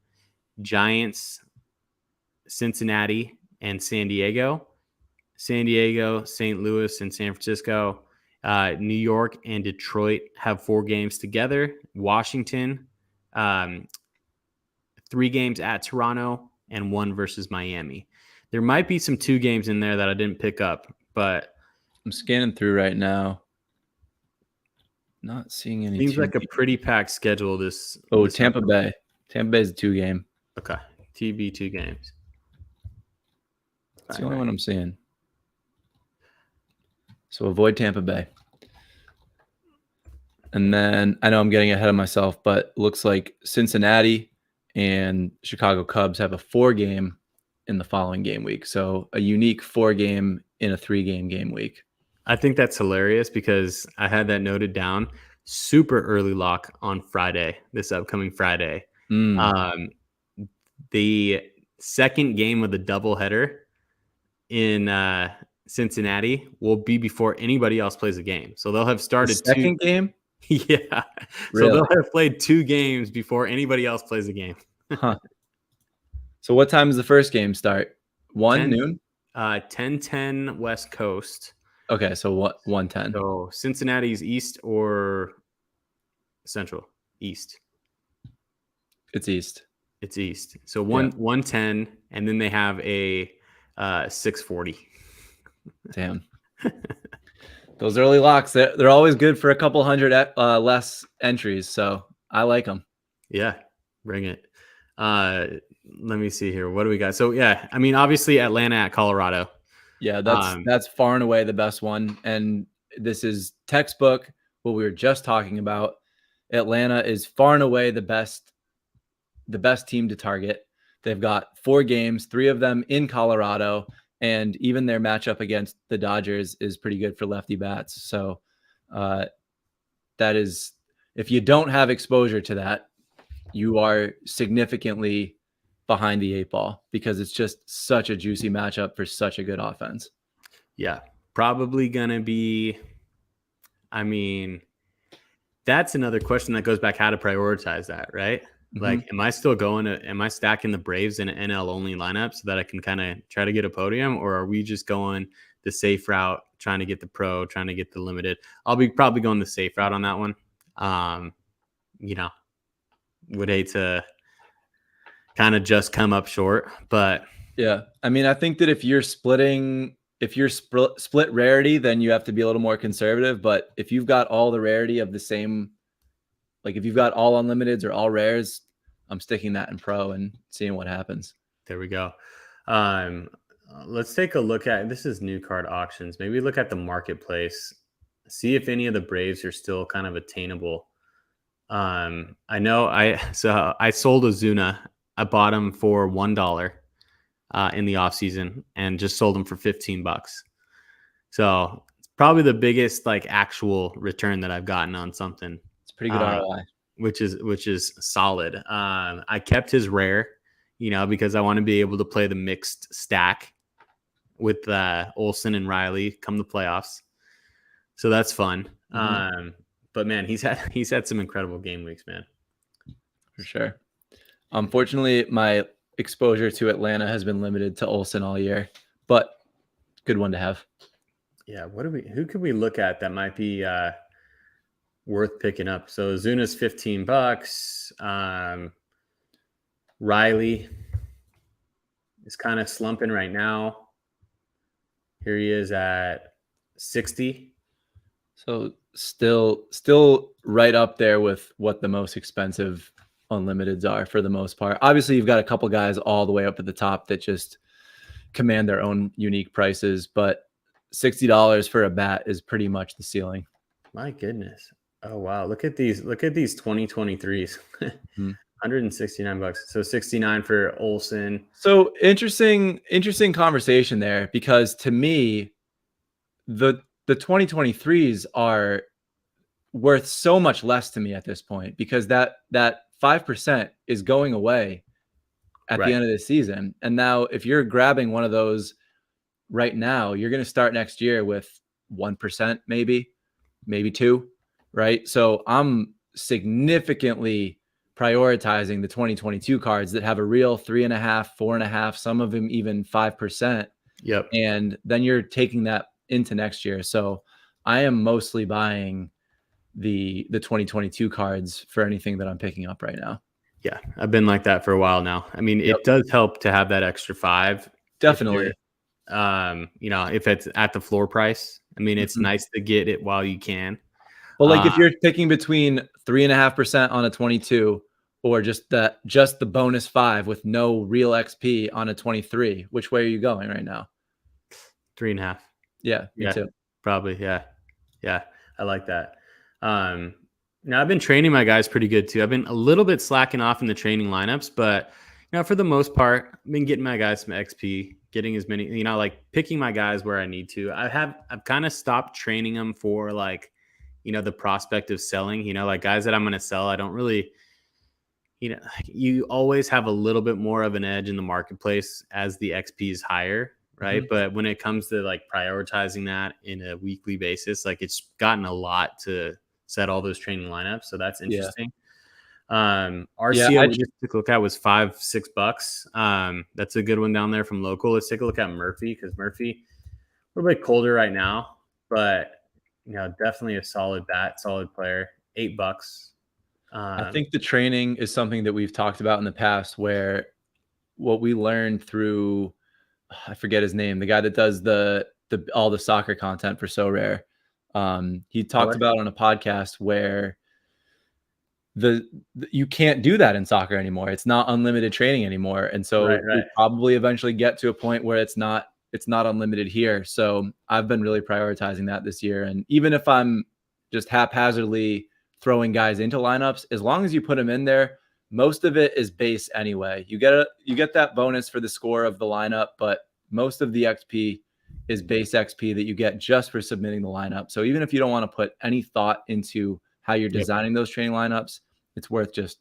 Speaker 1: Giants, Cincinnati, and San Diego. San Diego, St. Louis, and San Francisco. New York and Detroit have 4 games together. Washington, 3 games at Toronto and 1 versus Miami. There might be some 2 games in there that I didn't pick up, but
Speaker 2: I'm scanning through right now. Not seeing any.
Speaker 1: Seems like a pretty packed schedule this.
Speaker 2: Oh,
Speaker 1: this
Speaker 2: Tampa Bay. Tampa Bay's a 2 game.
Speaker 1: Okay. TB 2 games.
Speaker 2: That's the only one I'm seeing. So avoid Tampa Bay. And then I know I'm getting ahead of myself, but looks like Cincinnati and Chicago Cubs have a 4 game in the following game week. So a unique 4 game in a 3 game week.
Speaker 1: I think that's hilarious because I had that noted down. Super early lock on Friday, this upcoming Friday. The second game of the doubleheader in Cincinnati will be before anybody else plays a game. So they'll have started
Speaker 2: the second game?
Speaker 1: Yeah.
Speaker 2: Really?
Speaker 1: So they'll have played 2 games before anybody else plays a game.
Speaker 2: Huh. So what time does the first game start? 1 noon?
Speaker 1: 10:10 West Coast.
Speaker 2: Okay, so what? 1:10.
Speaker 1: So Cincinnati's East or Central? East.
Speaker 2: It's East.
Speaker 1: It's East. So 1:10, and then they have a 6:40.
Speaker 2: Damn. Those early locks, they're always good for a couple hundred less entries. So I like them.
Speaker 1: Yeah, bring it. Let me see here. What do we got? So yeah, I mean, obviously Atlanta at Colorado.
Speaker 2: Yeah, that's far and away the best one. And this is textbook what we were just talking about. Atlanta is far and away the best team to target. They've got 4 games, 3 of them in Colorado, and even their matchup against the Dodgers is pretty good for lefty bats. So that is, if you don't have exposure to that, you are significantly behind the 8 ball because it's just such a juicy matchup for such a good offense.
Speaker 1: Yeah, probably going to be, I mean, that's another question that goes back how to prioritize that, right? Mm-hmm. Like, am I stacking the Braves in an NL only lineup so that I can kind of try to get a podium, or are we just going the safe route, trying to get the pro, trying to get the limited? I'll be probably going the safe route on that one. Would hate to kind of just come up short, but
Speaker 2: yeah, I mean, I think that if you're split rarity, then you have to be a little more conservative. But if you've got all the rarity of the same, like if you've got all unlimiteds or all rares, I'm sticking that in pro and seeing what happens.
Speaker 1: There we go. Let's take a look at, this is new card auctions. Maybe look at the marketplace, see if any of the Braves are still kind of attainable. I know I sold Ozuna. I bought him for $1 in the off season and just sold him for $15. So it's probably the biggest like actual return that I've gotten on something.
Speaker 2: It's pretty good ROI,
Speaker 1: which is solid. I kept his rare, because I want to be able to play the mixed stack with Olsen and Riley come the playoffs. So that's fun. Mm-hmm. But man, he's had some incredible game weeks, man.
Speaker 2: For sure. Unfortunately, my exposure to Atlanta has been limited to Olsen all year, but good one to have.
Speaker 1: Yeah. Who could we look at that might be worth picking up? So Zuna's $15. Riley is kind of slumping right now. Here he is at 60.
Speaker 2: So still right up there with what the most expensive unlimiteds are for the most part. Obviously, you've got a couple guys all the way up at the top that just command their own unique prices, but $60 for a bat is pretty much the ceiling.
Speaker 1: My goodness. Oh, wow. Look at these 2023s. $169. So 69 for Olsen.
Speaker 2: So interesting conversation there, because to me, the 2023s are worth so much less to me at this point, because that 5% is going away at the end of the season. And now if you're grabbing one of those right now, you're going to start next year with 1%, maybe 2%, right? So I'm significantly prioritizing the 2022 cards that have a real 3.5%, 4.5%, some of them even 5%.
Speaker 1: Yep.
Speaker 2: And then you're taking that into next year. So I am mostly buying the 2022 cards for anything that I'm picking up right now.
Speaker 1: Yeah, I've been like that for a while now. I mean,
Speaker 2: Yep.
Speaker 1: it does help to have that extra 5 if
Speaker 2: Definitely.
Speaker 1: you're, if it's at the floor price. I mean, it's
Speaker 2: Mhm.
Speaker 1: nice to get it while you can.
Speaker 2: But like
Speaker 1: Uh,
Speaker 2: if you're picking between 3.5% on a 22 or just the bonus 5 with no real XP on a 23, which way are you going right now?
Speaker 1: 3.5.
Speaker 2: Yeah, me
Speaker 1: Yeah,
Speaker 2: too.
Speaker 1: probably. Yeah. Yeah. I like that. Um, Now I've been training my guys pretty good too. I've been a little bit slacking off in the training lineups, but for the most part, I've been getting my guys some XP, getting as many, like picking my guys where I need to. I've kind of stopped training them for like, the prospect of selling, like guys that I'm going to sell. I don't really, you always have a little bit more of an edge in the marketplace as the XP is higher, right?
Speaker 2: Mhm.
Speaker 1: But when it comes to like prioritizing that in a weekly basis, like it's gotten a lot to set all those training lineups. So that's
Speaker 2: Yeah.
Speaker 1: interesting.
Speaker 2: Yeah,
Speaker 1: RCO we just took a look at was $5-6. That's a good one down there from local. Let's take a look at Murphy because Murphy a little bit colder right now, but definitely a solid bat, solid player. $8.
Speaker 2: I think the training is something that we've talked about in the past where what we learned through I forget his name, the guy that does the all the soccer content for So Rare. He talked
Speaker 1: Color.
Speaker 2: about on a podcast where you can't do that in soccer anymore. It's not unlimited training anymore. And so
Speaker 1: Right, right.
Speaker 2: we probably eventually get to a point where it's not unlimited here. So I've been really prioritizing that this year. And even if I'm just haphazardly throwing guys into lineups, as long as you put them in there, most of it is base anyway. You get that bonus for the score of the lineup, but most of the XP is base XP that you get just for submitting the lineup. So even if you don't want to put any thought into how you're
Speaker 1: Yep.
Speaker 2: designing those training lineups, it's worth just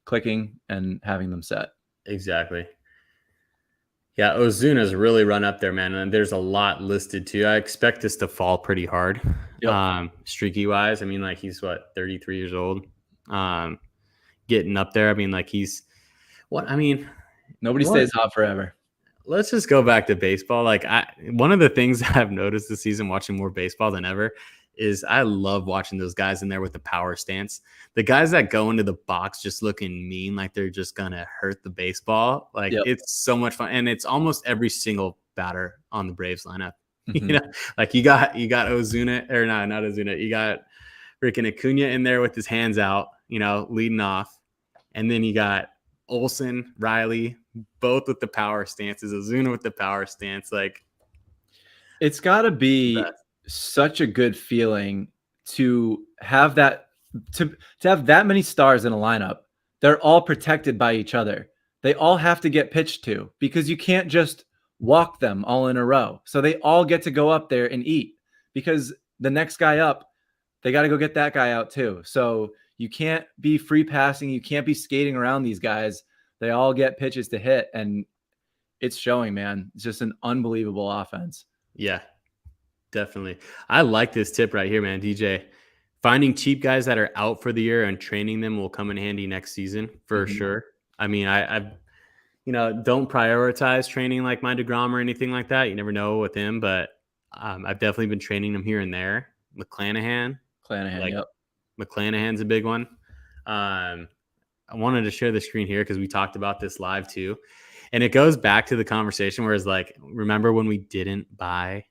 Speaker 2: clicking and having them set.
Speaker 1: Exactly. Yeah, Ozuna's really run up there, man. And there's a lot listed too. I expect this to fall pretty hard.
Speaker 2: Yep.
Speaker 1: Streaky wise. I mean, like he's 33 years old. Getting up there. I mean, like he's what I mean,
Speaker 2: Nobody stays hot forever.
Speaker 1: let's just go back to baseball. Like one of the things that I've noticed this season watching more baseball than ever is I love watching those guys in there with the power stance. The guys that go into the box just looking mean, like they're just gonna hurt the baseball. Like
Speaker 2: Yep.
Speaker 1: it's so much fun, and it's almost every single batter on the Braves lineup.
Speaker 2: Mhm.
Speaker 1: Like you got Ozuna or not Ozuna. You got freaking Acuna in there with his hands out, leading off, and then you got Olsen, Riley, both with the power stances. Ozuna with the power stance, like
Speaker 2: It's got to be
Speaker 1: best.
Speaker 2: such a good feeling to have that to have that many stars in a lineup. They're all protected by each other. They all have to get pitched to because you can't just walk them all in a row. So they all get to go up there and eat because the next guy up, they got to go get that guy out too. So you can't be free passing, you can't be skating around these guys. They all get pitches to hit and it's showing, man. It's just an unbelievable offense.
Speaker 1: Yeah, definitely. I like this tip right here, man. DJ, finding cheap guys that are out for the year and training them will come in handy next season for
Speaker 2: Mhm.
Speaker 1: sure. I mean, I've don't prioritize training like my DeGrom or anything like that. You never know with him, but I've definitely been training him here and there. McClanahan,
Speaker 2: Clanahan,
Speaker 1: like
Speaker 2: yep.
Speaker 1: McClanahan's a big one. I wanted to share the screen here because we talked about this live too. And it goes back to the conversation where it's like, remember when we didn't buy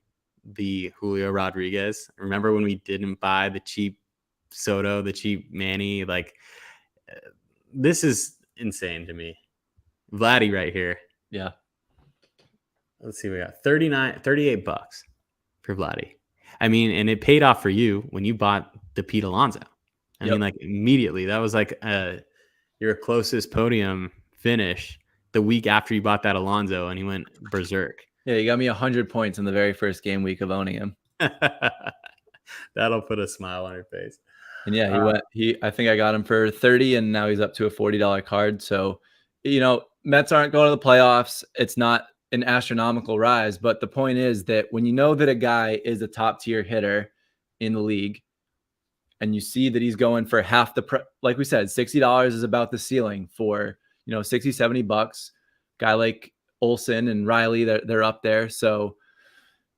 Speaker 1: the Julio Rodriguez? Remember when we didn't buy the cheap Soto, the cheap Manny? Like, this is insane to me. Vladdy right here.
Speaker 2: Yeah.
Speaker 1: Let's see, we got $38 for Vladdy. I mean, and it paid off for you when you bought the Pete Alonso. I mean,
Speaker 2: Yep.
Speaker 1: like immediately. That was like your closest podium finish the week after you bought that Alonso, and he went berserk.
Speaker 2: Yeah, you got me 100 points in the very first game week of owning him.
Speaker 1: That'll put a smile on your face.
Speaker 2: And yeah, I think I got him for 30 and now he's up to a $40 card. So, Mets aren't going to the playoffs. It's not an astronomical rise, but the point is that when you know that a guy is a top tier hitter in the league and you see that he's going for half like we said, $60 is about the ceiling for, $60, $70. Guy like Olsen and Riley, they're up there. So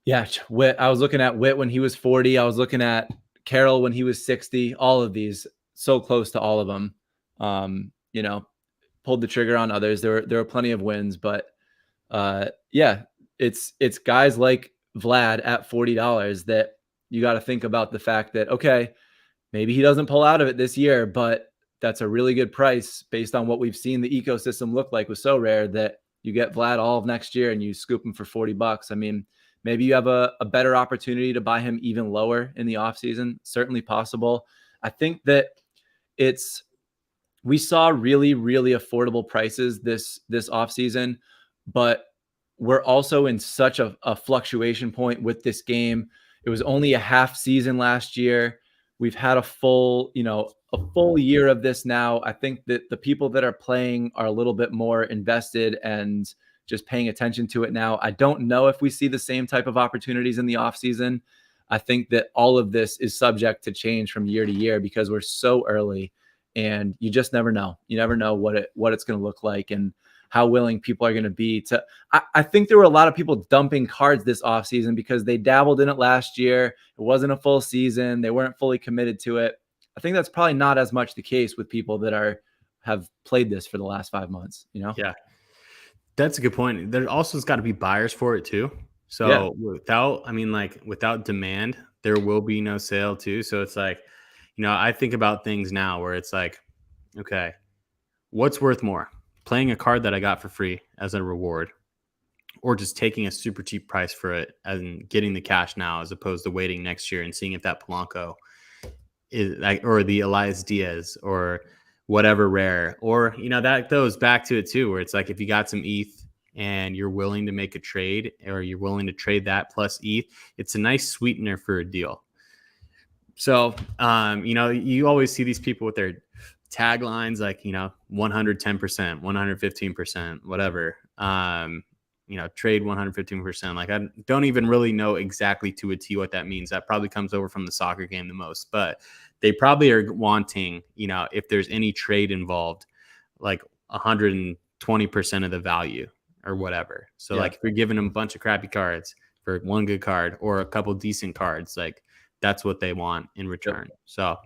Speaker 2: yeah, Witt. I was looking at Witt when he was 40. I was looking at Carroll when he was 60. All of these, so close to all of them. Pulled the trigger on others. There were plenty of wins, but yeah, it's guys like Vlad at $40 that you got to think about the fact that, okay, maybe he doesn't pull out of it this year, but that's a really good price based on what we've seen the ecosystem look like with Sorare, that you get Vlad all of next year and you scoop him for $40. I mean, maybe you have a better opportunity to buy him even lower in the offseason. Certainly possible. I think that we saw really, really affordable prices this offseason, but we're also in such a fluctuation point with this game. It was only a half season last year. We've had a full year of this now. I think that the people that are playing are a little bit more invested and just paying attention to it now. I don't know if we see the same type of opportunities in the offseason. I think that all of this is subject to change from year to year because we're so early, and you just never know. You never know what it's going to look like and how willing people are going to be to. I think there were a lot of people dumping cards this offseason because they dabbled in it last year. It wasn't a full season. They weren't fully committed to it. I think that's probably not as much the case with people that have played this for the last 5 months,
Speaker 1: Yeah, that's a good point. There also has got to be buyers for it too. So without demand, there will be no sale too. So it's like, I think about things now where it's like, okay, what's worth more? Playing a card that I got for free as a reward, or just taking a super cheap price for it and getting the cash now, as opposed to waiting next year and seeing if that Polanco is like, or the Elias Diaz or whatever rare, or, that goes back to it too, where it's like, if you got some ETH and you're willing to make a trade, or you're willing to trade that plus ETH, it's a nice sweetener for a deal. So, you always see these people with their taglines like, 110%, 115%, whatever, trade 115%. Like, I don't even really know exactly to a T what that means. That probably comes over from the soccer game the most, but they probably are wanting, if there's any trade involved, like 120% of the value or whatever. So like, if you're giving them a bunch of crappy cards for one good card or a couple decent cards, like, that's what they want in return. So,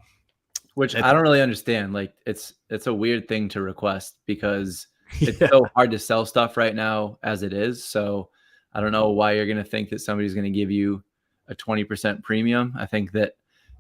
Speaker 2: which I don't really understand. Like, it's a weird thing to request because it's so hard to sell stuff right now as it is. So I don't know why you're going to think that somebody's going to give you a 20% premium. I think that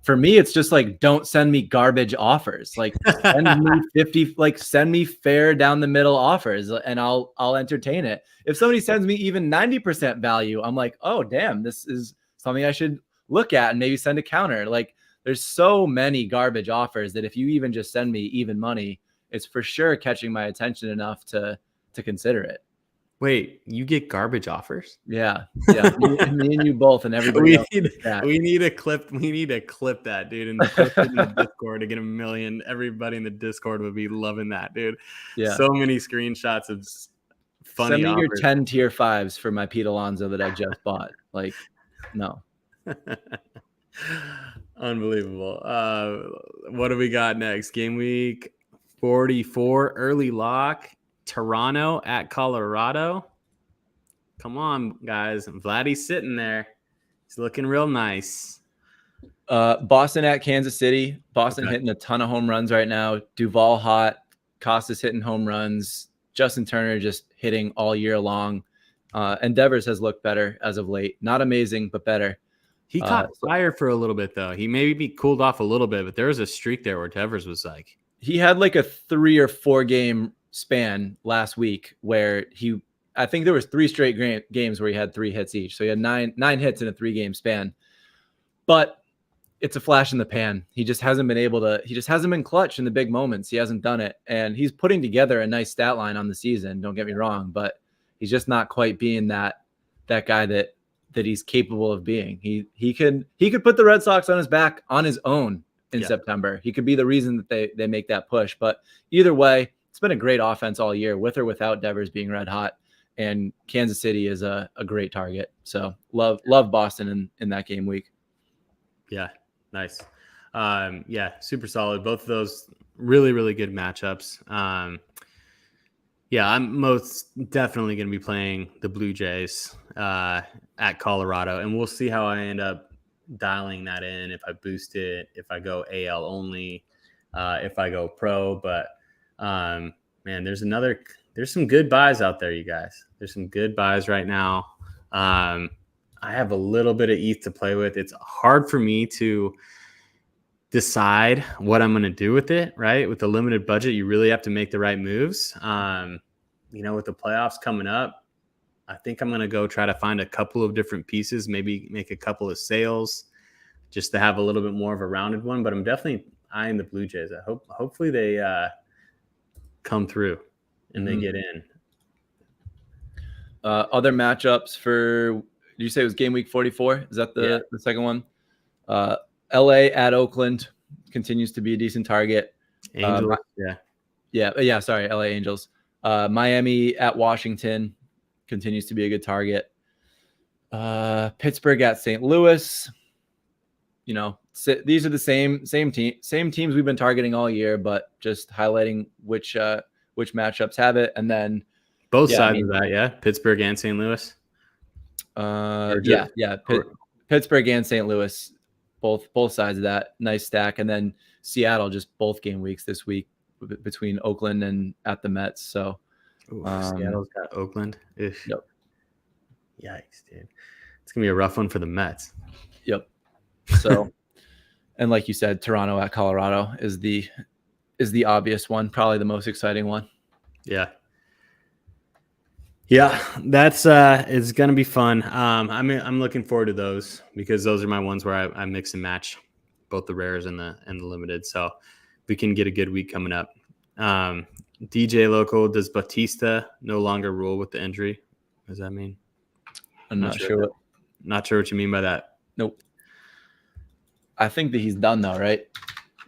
Speaker 2: for me, it's just like, don't send me garbage offers. Like, send me 50, like, send me fair down the middle offers and I'll entertain it. If somebody sends me even 90% value, I'm like, oh, damn, this is something I should look at and maybe send a counter. Like, there's so many garbage offers that if you even just send me even money, it's for sure catching my attention enough to consider it.
Speaker 1: Wait, you get garbage offers?
Speaker 2: Yeah. Me and you both, and everybody else.
Speaker 1: We need a clip. We need to clip that, dude, and post it in the Discord to get 1 million. Everybody in the Discord would be loving that, dude.
Speaker 2: Yeah.
Speaker 1: So many screenshots of funny
Speaker 2: Send me
Speaker 1: offers.
Speaker 2: your 10 tier 5s for my Pete Alonso that I just bought. Like, no.
Speaker 1: Unbelievable. What do we got next? Game week 44, early lock. Toronto at Colorado. Come on, guys. Vladdy's sitting there. He's looking real nice.
Speaker 2: Boston at Kansas City. Boston hitting a ton of home runs right now. Duvall hot. Costas hitting home runs. Justin Turner just hitting all year long. And Devers has looked better as of late. Not amazing, but better.
Speaker 1: He caught fire for a little bit, though. He maybe cooled off a little bit, but there was a streak there where Devers was like...
Speaker 2: He had like a 3 or 4 game span last week where I think there was 3 straight games where he had 3 hits each. So he had nine hits in a 3 game span. But it's a flash in the pan. He just hasn't been clutch in the big moments. He hasn't done it. And he's putting together a nice stat line on the season. Don't get me wrong, but he's just not quite being that guy that he's capable of being. He could put the Red Sox on his back on his own in September. He could be the reason that they make that push. But either way, it's been a great offense all year, with or without Devers being red hot. And Kansas City is a great target. So love Boston in that game week.
Speaker 1: Yeah, nice. Super solid. Both of those really, really good matchups. Yeah, I'm most definitely going to be playing the Blue Jays at Colorado, and we'll see how I end up dialing that in. If I boost it, if I go AL only, if I go pro. But man, there's some good buys out there, you guys. There's some good buys right now. I have a little bit of ETH to play with. It's hard for me to decide what I'm going to do with it, right? With the limited budget, you really have to make the right moves. With the playoffs coming up, I think I'm going to go try to find a couple of different pieces, maybe make a couple of sales just to have a little bit more of a rounded one. But I'm definitely eyeing the Blue Jays. Hopefully they come through and they get in.
Speaker 2: Other matchups for, did you say it was game week 44? Is that the second one? LA at Oakland continues to be a decent target.
Speaker 1: Angels,
Speaker 2: Sorry, LA Angels. Miami at Washington continues to be a good target. Pittsburgh at St. Louis. These are the same teams we've been targeting all year, but just highlighting which matchups have it, and then
Speaker 1: both sides of that, Pittsburgh and St. Louis.
Speaker 2: Pittsburgh and St. Louis. Both sides of that. Nice stack. And then Seattle, just both game weeks this week between Oakland and at the Mets. So
Speaker 1: Seattle's got Oakland.
Speaker 2: Yep.
Speaker 1: Yikes, dude. It's going to be a rough one for the Mets.
Speaker 2: Yep. So, and like you said, Toronto at Colorado is the obvious one, probably the most exciting one.
Speaker 1: Yeah. Yeah, that's it's gonna be fun. I'm looking forward to those because those are my ones where I mix and match both the rares and the limited. So we can get a good week coming up. DJ Local, does Batista no longer rule with the injury? What does that mean?
Speaker 2: I'm not sure.
Speaker 1: Not sure what you mean by that.
Speaker 2: Nope. I think that he's done though, right?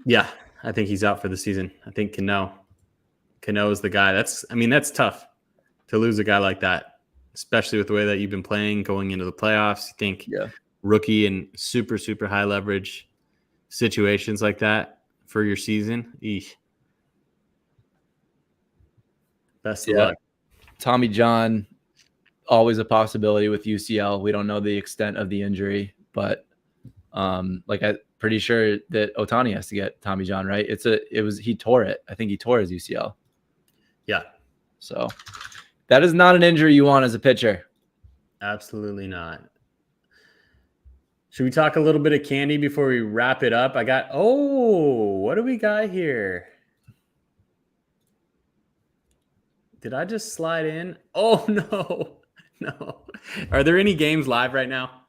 Speaker 1: Yeah, I think he's out for the season. I think Cano is the guy. That's tough to lose a guy like that, especially with the way that you've been playing going into the playoffs. You think rookie and super, super high leverage situations like that for your season. Eesh. Best of luck.
Speaker 2: Tommy John, always a possibility with UCL. We don't know the extent of the injury, but I'm pretty sure that Ohtani has to get Tommy John, right? He tore it. I think he tore his UCL.
Speaker 1: Yeah.
Speaker 2: So that is not an injury you want as a pitcher.
Speaker 1: Absolutely not. Should we talk a little bit of candy before we wrap it up? What do we got here? Did I just slide in? Oh, no. Are there any games live right now?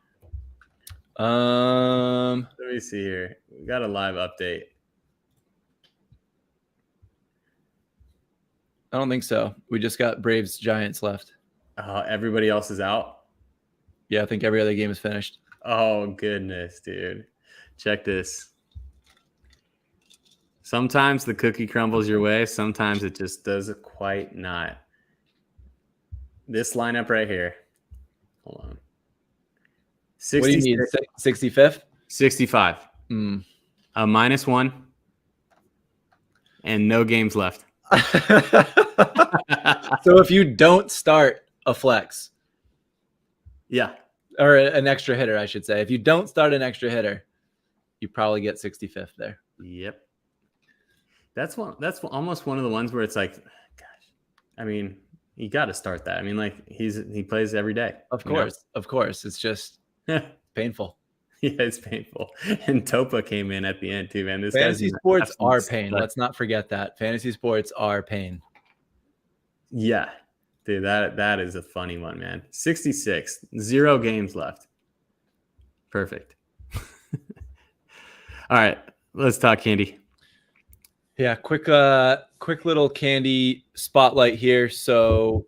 Speaker 1: Let me see here. We got a live update.
Speaker 2: I don't think so. We just got Braves Giants left.
Speaker 1: Everybody else is out?
Speaker 2: Yeah, I think every other game is finished.
Speaker 1: Oh, goodness, dude. Check this. Sometimes the cookie crumbles your way. Sometimes it just does quite not. This lineup right here. Hold on.
Speaker 2: What do you mean, 65th?
Speaker 1: 65. A -1. And no games left.
Speaker 2: So if you don't start a flex.
Speaker 1: Yeah.
Speaker 2: Or an extra hitter, I should say. If you don't start an extra hitter, you probably get 65th there.
Speaker 1: Yep. That's almost one of the ones where it's like, gosh, you got to start that. He plays every day.
Speaker 2: Of course. It's just painful.
Speaker 1: Yeah, it's painful. And Topa came in at the end too, man.
Speaker 2: Fantasy sports are pain. Let's not forget that. Fantasy sports are pain.
Speaker 1: Yeah. Dude, that is a funny one, man. 66, 0 games left. Perfect. All right, let's talk candy.
Speaker 2: Yeah, quick little candy spotlight here. So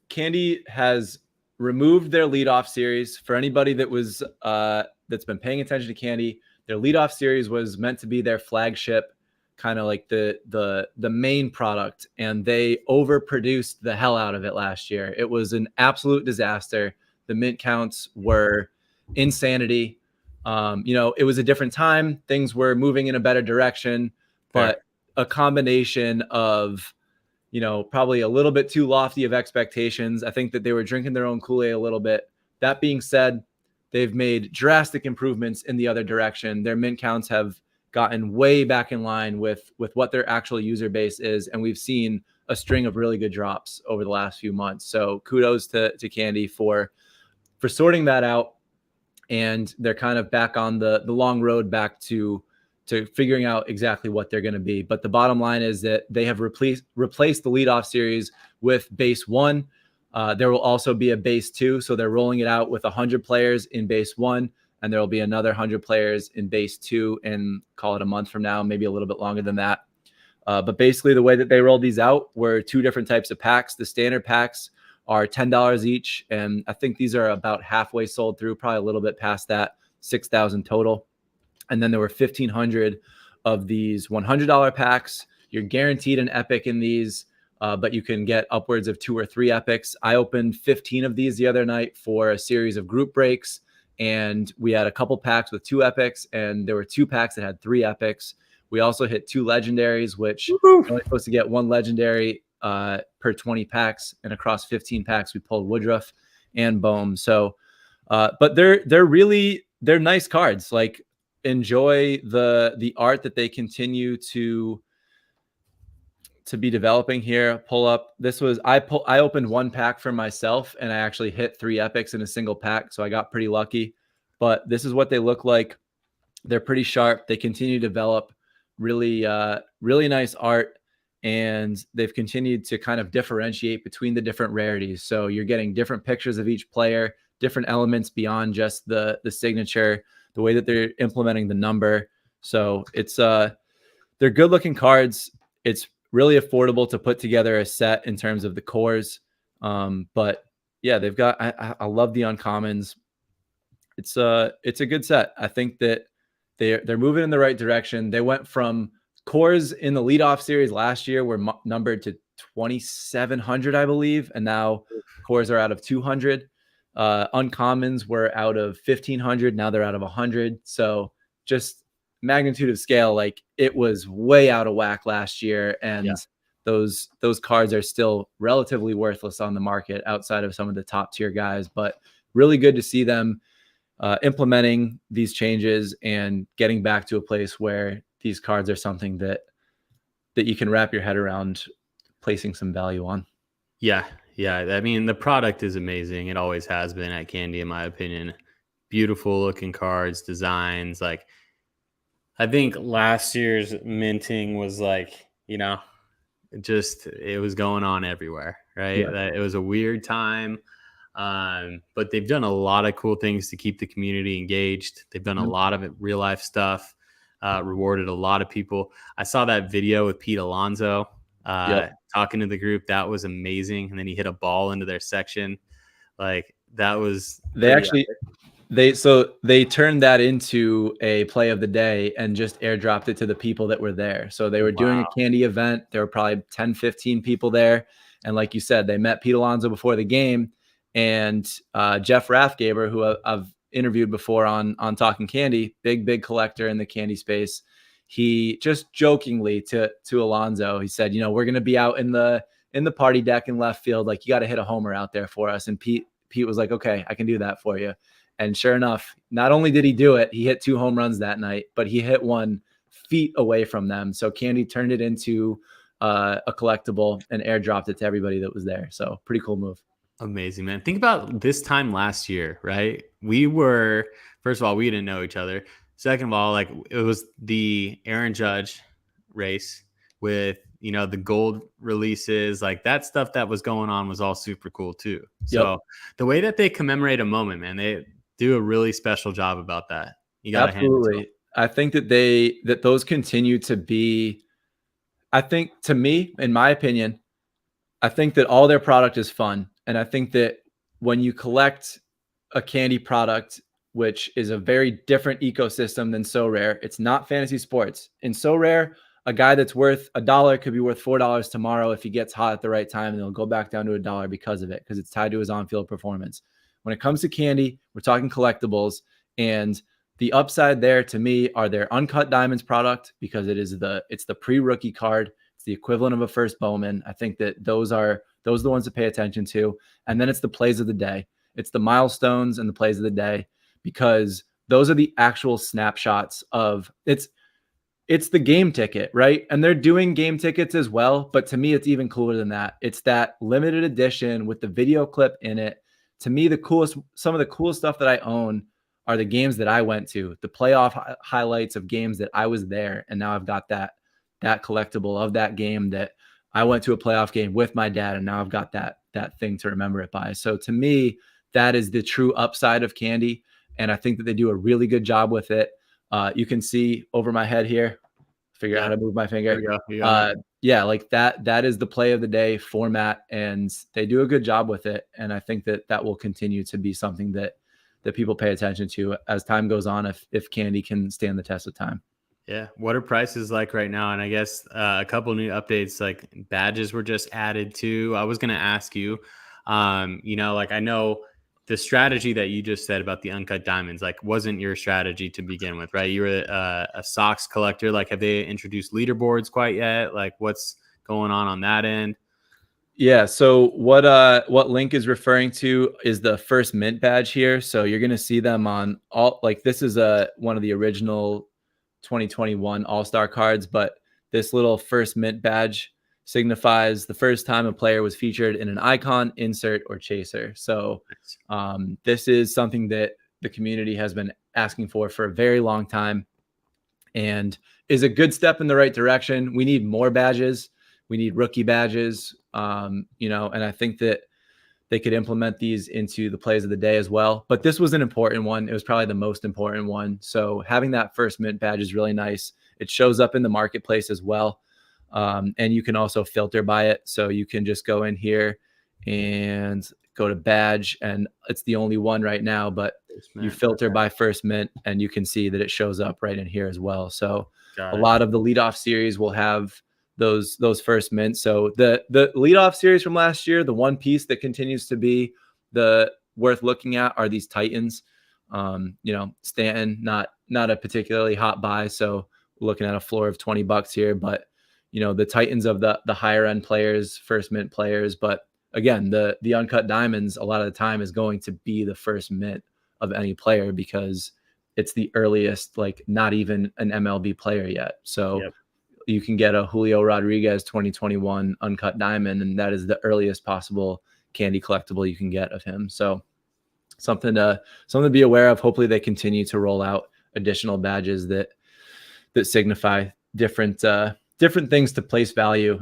Speaker 2: Candy has removed their leadoff series. For anybody that was that's been paying attention to Candy, their leadoff series was meant to be their flagship, kind of like the main product, and they overproduced the hell out of it last year. It was an absolute disaster. The mint counts were insanity. It was a different time. Things were moving in a better direction, but a combination of probably a little bit too lofty of expectations. I think that they were drinking their own Kool-Aid a little bit. That being said, they've made drastic improvements in the other direction. Their mint counts have gotten way back in line with what their actual user base is. And we've seen a string of really good drops over the last few months. So kudos to Candy for sorting that out. And they're kind of back on the long road back to figuring out exactly what they're going to be. But the bottom line is that they have replaced the leadoff series with base 1. There will also be a base 2. So they're rolling it out with 100 players in base 1. And there will be another 100 players in base 2 in, call it a month from now, maybe a little bit longer than that. But basically the way that they rolled these out were 2 different types of packs. The standard packs are $10 each. And I think these are about halfway sold through, probably a little bit past that, 6,000 total. And then there were 1,500 of these $100 packs. You're guaranteed an epic in these, but you can get upwards of 2 or 3 epics. I opened 15 of these the other night for a series of group breaks. And we had a couple packs with 2 epics, and there were 2 packs that had 3 epics. We also hit 2 legendaries, which you're only supposed to get 1 legendary per 20 packs, and across 15 packs we pulled Woodruff and Bohm. So but they're nice cards. Like, enjoy the art that they continue to be developing here. Pull up, I opened 1 pack for myself, and I actually hit 3 epics in a single pack, so I got pretty lucky. But this is what they look like. They're pretty sharp. They continue to develop really nice art, and they've continued to kind of differentiate between the different rarities. So you're getting different pictures of each player, different elements beyond just the signature, the way that they're implementing the number. So it's they're good looking cards. It's really affordable to put together a set in terms of the cores. But yeah, they've got, I love the uncommons. It's a good set. I think that they're moving in the right direction. They went from cores in the leadoff series last year were numbered to 2,700, I believe. And now cores are out of 200. Uncommons were out of 1,500. Now they're out of 100. So just magnitude of scale, like, it was way out of whack last year. And those cards are still relatively worthless on the market outside of some of the top tier guys. But really good to see them implementing these changes and getting back to a place where these cards are something that you can wrap your head around placing some value on.
Speaker 1: Yeah. I mean, the product is amazing. It always has been at Candy, in my opinion. Beautiful looking cards, designs. Like, I think last year's minting was like, it was going on everywhere, right?
Speaker 2: Yeah.
Speaker 1: It was a weird time. But they've done a lot of cool things to keep the community engaged. They've done a lot of real life stuff, rewarded a lot of people. I saw that video with Pete Alonso talking to the group. That was amazing. And then he hit a ball into their section. Like, that was,
Speaker 2: they turned that into a play of the day and just airdropped it to the people that were there. So they were doing a Candy event. There were probably 10, 15 people there. And like you said, they met Pete Alonso before the game. And Jeff Rathgaber, who I've interviewed before on Talking Candy, big collector in the candy space, he just jokingly to Alonso, he said, we're going to be out in the party deck in left field. Like, you got to hit a homer out there for us. And Pete was like, okay, I can do that for you. And sure enough, not only did he do it, he hit 2 home runs that night, but he hit one feet away from them. So Candy turned it into a collectible and airdropped it to everybody that was there. So pretty cool move.
Speaker 1: Amazing, man. Think about this time last year, right? First of all, we didn't know each other. Second of all, like, it was the Aaron Judge race with, the gold releases, like, that stuff that was going on was all super cool too. So the way that they commemorate a moment, man, they do a really special job about that. You got to hand it to them.
Speaker 2: I think that those continue to be, I think, to me, in my opinion, I think that all their product is fun. And I think that when you collect a candy product, which is a very different ecosystem than Sorare, it's not fantasy sports. In Sorare, a guy that's worth $1 could be worth $4 tomorrow if he gets hot at the right time, and it'll go back down to $1 because of it, because it's tied to his on-field performance. When it comes to candy, we're talking collectibles, and the upside there to me are their Uncut Diamonds product, because it's the pre-rookie card. It's the equivalent of a first Bowman. I think that those are the ones to pay attention to. And then it's the plays of the day. It's the milestones and the plays of the day, because those are the actual snapshots of it's the game ticket, right? And they're doing game tickets as well. But to me, it's even cooler than that. It's that limited edition with the video clip in it. To me, some of the coolest stuff that I own are the games that I went to, the playoff highlights of games that I was there. And now I've got that collectible of that game that I went to a playoff game with my dad. And now I've got that thing to remember it by. So to me, that is the true upside of Candy. And I think that they do a really good job with it. You can see over my head here, figure out how to move my finger. Yeah, like that is the play of the day format, and they do a good job with it. And I think that will continue to be something that people pay attention to as time goes on, if Candy can stand the test of time.
Speaker 1: Yeah. What are prices like right now? And I guess a couple new updates, like badges were just added to. I was going to ask you, like I know the strategy that you just said about the uncut diamonds, like wasn't your strategy to begin with, right? You were a socks collector. Like, have they introduced leaderboards quite yet? Like, what's going on that end?
Speaker 2: Yeah. So what Link is referring to is the first mint badge here. So you're going to see them on all, like this is one of the original 2021 All-Star cards, but this little first mint badge signifies the first time a player was featured in an icon, insert, or chaser. So this is something that the community has been asking for a very long time, and is a good step in the right direction. We need more badges. We need rookie badges, and I think that they could implement these into the plays of the day as well. But this was an important one. It was probably the most important one. So having that first mint badge is really nice. It shows up in the marketplace as well. And you can also filter by it. So you can just go in here and go to badge, and it's the only one right now, but you filter by first mint and you can see that it shows up right in here as well. So a lot of the leadoff series will have those first mints. So the leadoff series from last year, the one piece that continues to be the worth looking at are these Titans. Stanton, not a particularly hot buy. So looking at a floor of $20 here, but the Titans of the higher end players, first mint players. But again, the uncut diamonds a lot of the time is going to be the first mint of any player, because it's the earliest, like not even an MLB player yet. So you can get a Julio Rodriguez 2021 uncut diamond, and that is the earliest possible Candy collectible you can get of him. So something to be aware of. Hopefully they continue to roll out additional badges that signify different things to place value.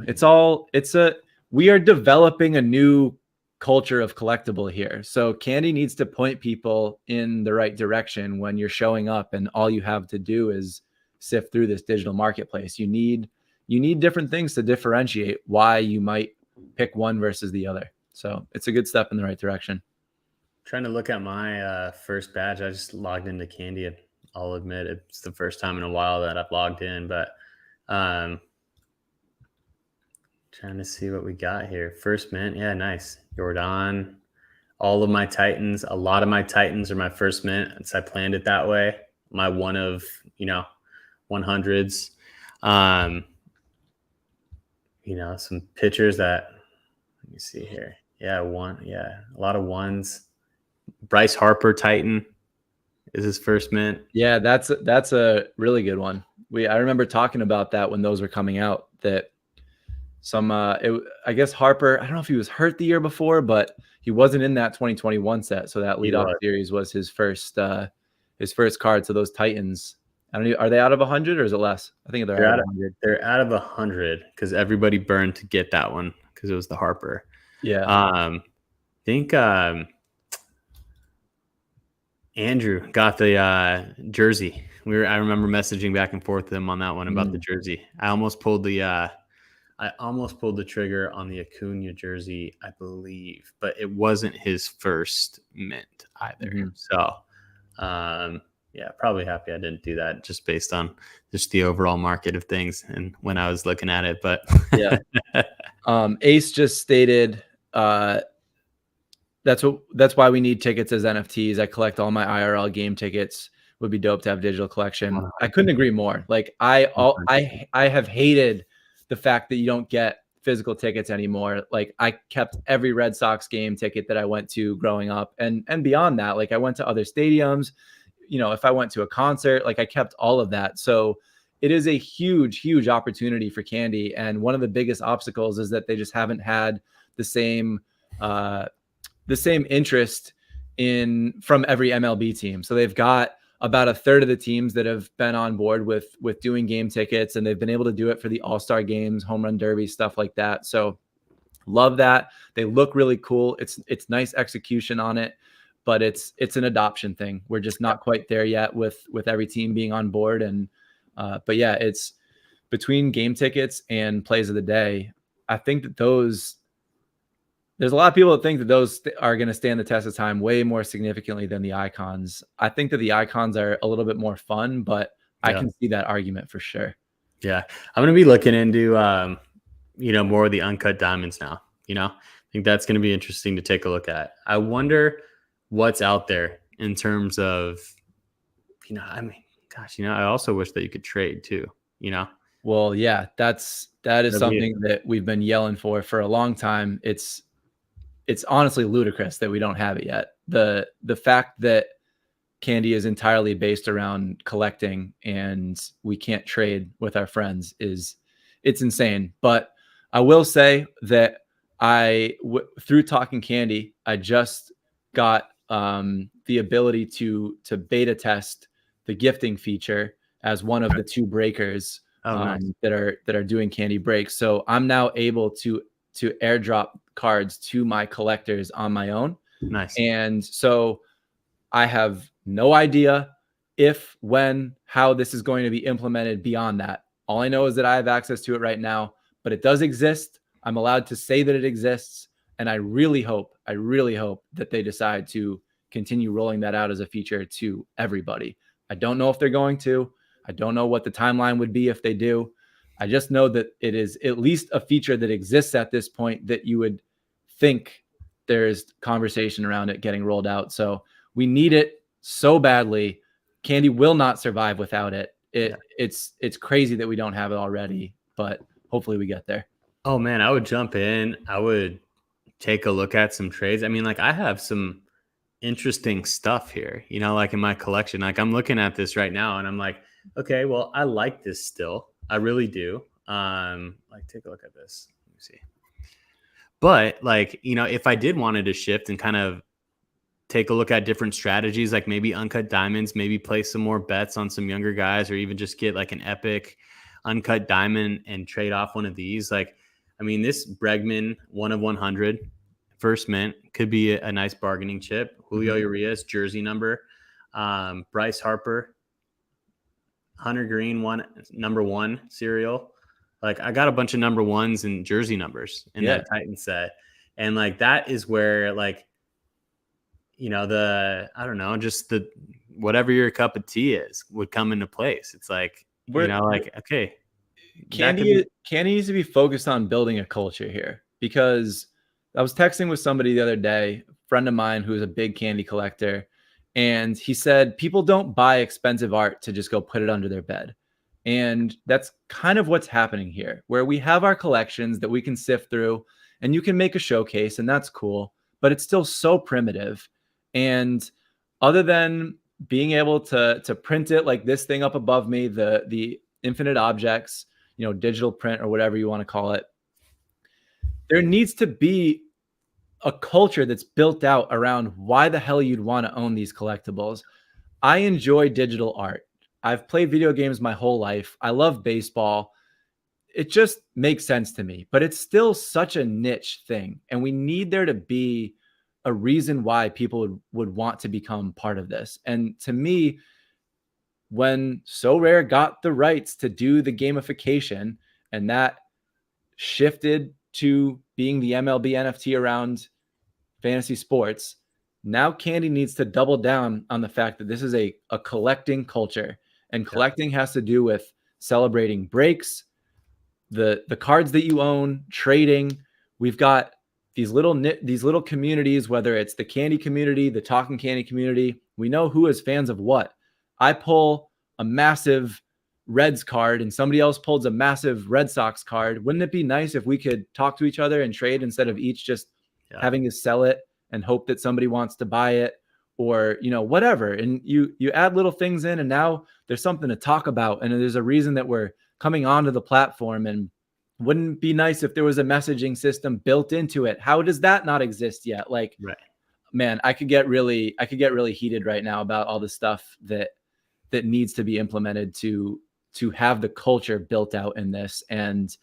Speaker 2: We are developing a new culture of collectible here. So Candy needs to point people in the right direction when you're showing up, and all you have to do is sift through this digital marketplace. You need different things to differentiate why you might pick one versus the other. So it's a good step in the right direction.
Speaker 1: Trying to look at my first badge. I just logged into Candy. I'll admit it's the first time in a while that I've logged in, but trying to see what we got here. First mint. Yeah, nice. Jordan. All of my Titans. A lot of my Titans are my first mint. I planned it that way. My one of, 100s. Some pitchers that, let me see here. Yeah, a lot of ones. Bryce Harper Titan is his first mint.
Speaker 2: Yeah, that's a really good one. I remember talking about that when those were coming out, that I guess Harper, I don't know if he was hurt the year before, but he wasn't in that 2021 set. So that leadoff series was his first card. So those Titans, I don't know, are they out of 100 or is it less? I think they're out of 100.
Speaker 1: They're out of 100 because everybody burned to get that one because it was the Harper.
Speaker 2: Yeah.
Speaker 1: I think Andrew got the jersey. I remember messaging back and forth with him on that one about the jersey. I almost pulled the trigger on the Acuna jersey, I believe, but it wasn't his first mint either. Mm-hmm. So, probably happy I didn't do that just based on just the overall market of things and when I was looking at it. But
Speaker 2: yeah, Ace just stated that's why we need tickets as NFTs. I collect all my IRL game tickets. Would be dope to have digital collection. I couldn't agree more. Like I have hated the fact that you don't get physical tickets anymore. Like I kept every Red Sox game ticket that I went to growing up, and beyond that, like I went to other stadiums, you know, if I went to a concert, like I kept all of that. So it is a huge opportunity for Candy. And one of the biggest obstacles is that they just haven't had the same interest from every MLB team. So they've got about a third of the teams that have been on board with doing game tickets, and they've been able to do it for the All-Star games, home run derby, stuff like that. So love that. They look really cool. It's nice execution on it, but it's an adoption thing. We're just not quite there yet with every team being on board. And but yeah, it's between game tickets and plays of the day. I think that there's a lot of people that think that those are going to stand the test of time way more significantly than the icons. I think that the icons are a little bit more fun, but I can see that argument for sure.
Speaker 1: Yeah. I'm going to be looking into, more of the uncut diamonds now. I think that's going to be interesting to take a look at. I wonder what's out there in terms of, I also wish that you could trade too,
Speaker 2: Well, yeah, that is something that we've been yelling for a long time. It's honestly ludicrous that we don't have it yet. The fact that Candy is entirely based around collecting and we can't trade with our friends it's insane. But I will say that through Talking Candy, I just got the ability to beta test the gifting feature as one of the 2 breakers
Speaker 1: nice.
Speaker 2: that are doing Candy breaks. So I'm now able to airdrop cards to my collectors on my own.
Speaker 1: Nice.
Speaker 2: And so I have no idea if, when, how this is going to be implemented beyond that. All I know is that I have access to it right now, but it does exist. I'm allowed to say that it exists. And I really hope that they decide to continue rolling that out as a feature to everybody. I don't know if they're going to. I don't know what the timeline would be if they do. I just know that it is at least a feature that exists at this point that you would think there's conversation around it getting rolled out. So we need it so badly. Candy will not survive without it. It's crazy that we don't have it already, but hopefully we get there.
Speaker 1: Oh man, I would jump in. I would take a look at some trades. I mean, like I have some interesting stuff here, like in my collection. Like I'm looking at this right now and I'm like, okay, well, I like this still. I really do. Take a look at this. Let me see. But if I did wanted to shift and kind of take a look at different strategies, like maybe uncut diamonds, maybe play some more bets on some younger guys, or even just get like an epic uncut diamond and trade off one of these. This Bregman 1 of 100 first mint could be a nice bargaining chip. Julio Urias jersey number, Bryce Harper, Hunter Green number 1 serial. Like I got a bunch of number 1s and jersey numbers in that Titan set. And that is where just the whatever your cup of tea is would come into place. It's okay.
Speaker 2: Candy needs to be focused on building a culture here, because I was texting with somebody the other day, a friend of mine who is a big Candy collector. And he said, people don't buy expensive art to just go put it under their bed. And that's kind of what's happening here, where we have our collections that we can sift through and you can make a showcase, and that's cool, but it's still so primitive. And other than being able to print it like this thing up above me, the infinite objects, digital print or whatever you want to call it, there needs to be a culture that's built out around why the hell you'd want to own these collectibles. I enjoy digital art. I've played video games my whole life. I love baseball. It just makes sense to me, but it's still such a niche thing. And we need there to be a reason why people would want to become part of this. And to me, when Sorare got the rights to do the gamification, and that shifted to being the MLB NFT around fantasy sports, now Candy needs to double down on the fact that this is a collecting culture, and collecting has to do with celebrating breaks, the cards that you own, trading. We've got these little communities, whether it's the Candy community, the Talking Candy community. We know who is fans of what. I pull a massive Reds card and somebody else pulls a massive Red Sox card, wouldn't it be nice if we could talk to each other and trade instead of each just having to sell it and hope that somebody wants to buy it, or, you know, whatever. And you add little things in, and now there's something to talk about. And there's a reason that we're coming onto the platform. And wouldn't it be nice if there was a messaging system built into it? How does that not exist yet? Like, man, I could get really heated right now about all the stuff that needs to be implemented to have the culture built out in this. And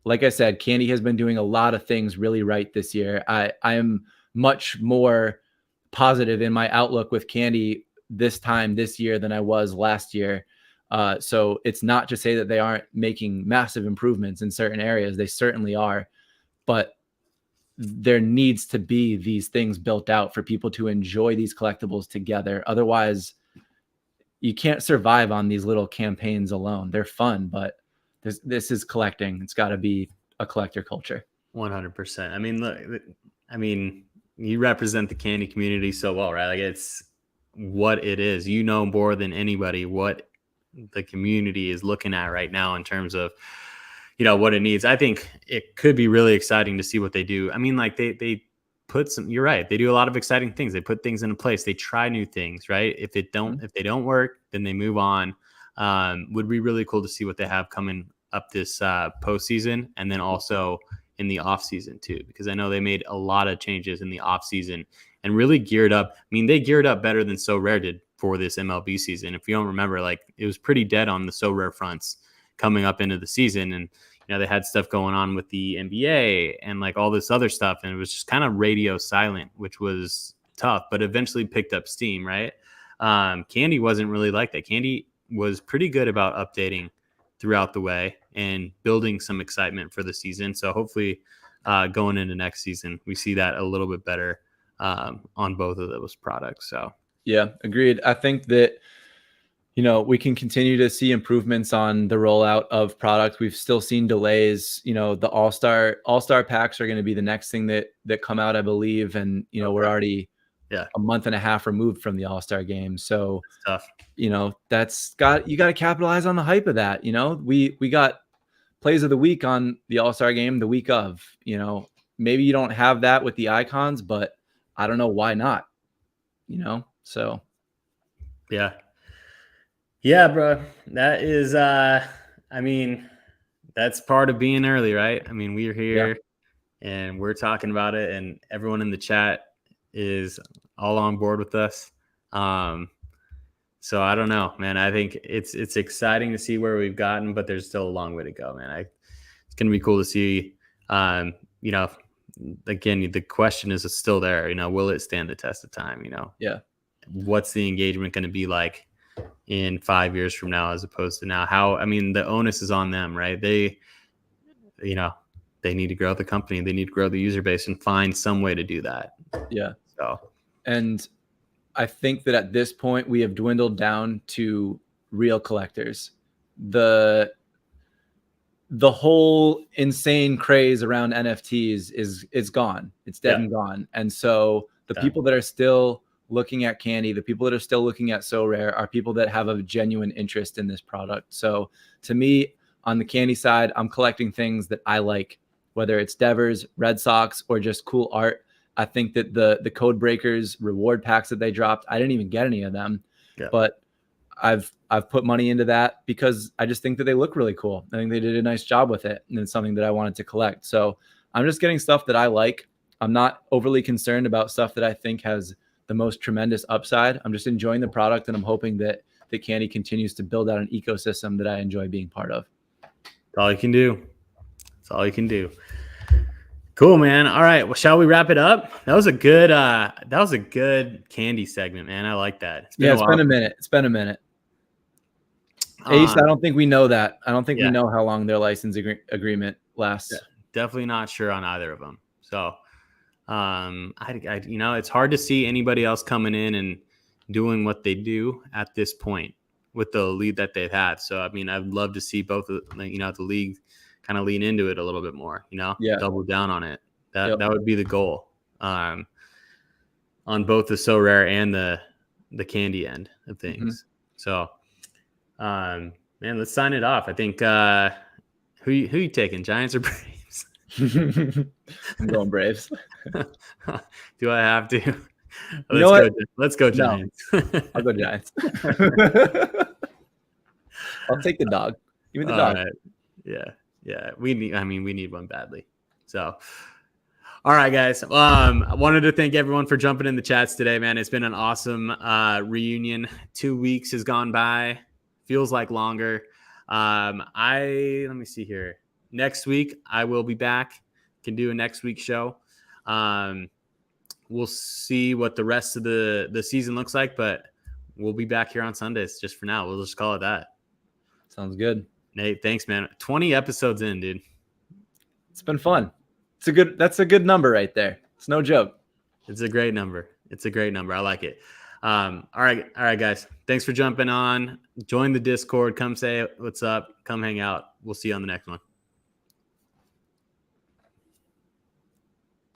Speaker 2: like I said, Candy has been doing a lot of things really right this year. I am much more positive in my outlook with Candy this year than I was last year. So it's not to say that they aren't making massive improvements in certain areas. They certainly are, but there needs to be these things built out for people to enjoy these collectibles together. Otherwise, you can't survive on these little campaigns alone. They're fun, but this is collecting. It's got to be a collector culture.
Speaker 1: 100%. I mean, look, you represent the candy community so well, right? Like, it's what it is. You know more than anybody what the community is looking at right now in terms of, you know, what it needs. I think it could be really exciting to see what they do. I mean, like they put some, you're right. They do a lot of exciting things. They put things into place. They try new things, right? If they don't work, then they move on. Would be really cool to see what they have coming up this postseason, and then also in the off season too, because I know they made a lot of changes in the off season and really geared up. I mean, they geared up better than So Rare did for this MLB season. If you don't remember, like, it was pretty dead on the So Rare fronts coming up into the season. And, you know, they had stuff going on with the NBA and like all this other stuff. And it was just kind of radio silent, which was tough, but eventually picked up steam, right? Candy wasn't really like that. Candy was pretty good about updating throughout the way and building some excitement for the season. So hopefully going into next season, we see that a little bit better on both of those products. So
Speaker 2: yeah, agreed. I think that, you know, we can continue to see improvements on the rollout of product. We've still seen delays. You know, the all-star packs are going to be the next thing that come out, I believe. And, you know, we're already a month and a half removed from the All-Star game. So
Speaker 1: it's tough.
Speaker 2: You know, you got to capitalize on the hype of that. You know, we got plays of the week on the All-Star game the week of. You know, maybe you don't have that with the icons, but I don't know why not. You know, so
Speaker 1: yeah, bro. That is, I mean, that's part of being early, right? I mean, we're here and we're talking about it, and everyone in the chat is all on board with us. So I don't know, man. I think it's exciting to see where we've gotten, but there's still a long way to go, man. It's going to be cool to see. You know, again, the question is still there. You know, will it stand the test of time? You know, what's the engagement going to be like in 5 years from now, as opposed to now? I mean, the onus is on them, right? They need to grow the company. They need to grow the user base and find some way to do that.
Speaker 2: Yeah.
Speaker 1: So,
Speaker 2: and I think that at this point we have dwindled down to real collectors. The whole insane craze around NFTs is gone. It's dead and gone. And so the people that are still looking at Candy, the people that are still looking at So Rare, are people that have a genuine interest in this product. So to me, on the Candy side, I'm collecting things that I like, whether it's Devers, Red Sox, or just cool art. I think that the Code Breakers reward packs that they dropped, I didn't even get any of them, but I've put money into that because I just think that they look really cool. I think they did a nice job with it, and it's something that I wanted to collect. So I'm just getting stuff that I like. I'm not overly concerned about stuff that I think has the most tremendous upside. I'm just enjoying the product, and I'm hoping that Candy continues to build out an ecosystem that I enjoy being part of.
Speaker 1: That's all you can do. That's all you can do. Cool, man. All right. Well, shall we wrap it up? That was a good Candy segment, man. I like that.
Speaker 2: It's been a minute. Ace, I don't think we know that. I don't think we know how long their license agreement lasts.
Speaker 1: Definitely not sure on either of them. So, I you know, it's hard to see anybody else coming in and doing what they do at this point with the lead that they've had. So, I mean, I'd love to see both of, you know, the league kind of lean into it a little bit more, you know, double down on it. That would be the goal on both the So Rare and the Candy end of things. So, Man, let's sign it off. I think who you taking, Giants or Braves?
Speaker 2: I'm going Braves.
Speaker 1: Do I have to?
Speaker 2: You know what?
Speaker 1: Let's go
Speaker 2: No.
Speaker 1: Giants.
Speaker 2: I'll go Giants. I'll take the dog. Give me the dog.
Speaker 1: Right. Yeah. We need one badly. So, all right, guys. I wanted to thank everyone for jumping in the chats today, man. It's been an awesome reunion. 2 weeks has gone by. Feels like longer. Let me see here. Next week, I will be back. Can do a next week show. We'll see what the rest of the season looks like, but we'll be back here on Sundays just for now. We'll just call it that.
Speaker 2: Sounds good.
Speaker 1: Nate, thanks, man. 20 episodes in, dude.
Speaker 2: It's been fun. That's a good number right there. It's no joke.
Speaker 1: It's a great number. I like it. All right, guys. Thanks for jumping on. Join the Discord. Come say what's up. Come hang out. We'll see you on the next one.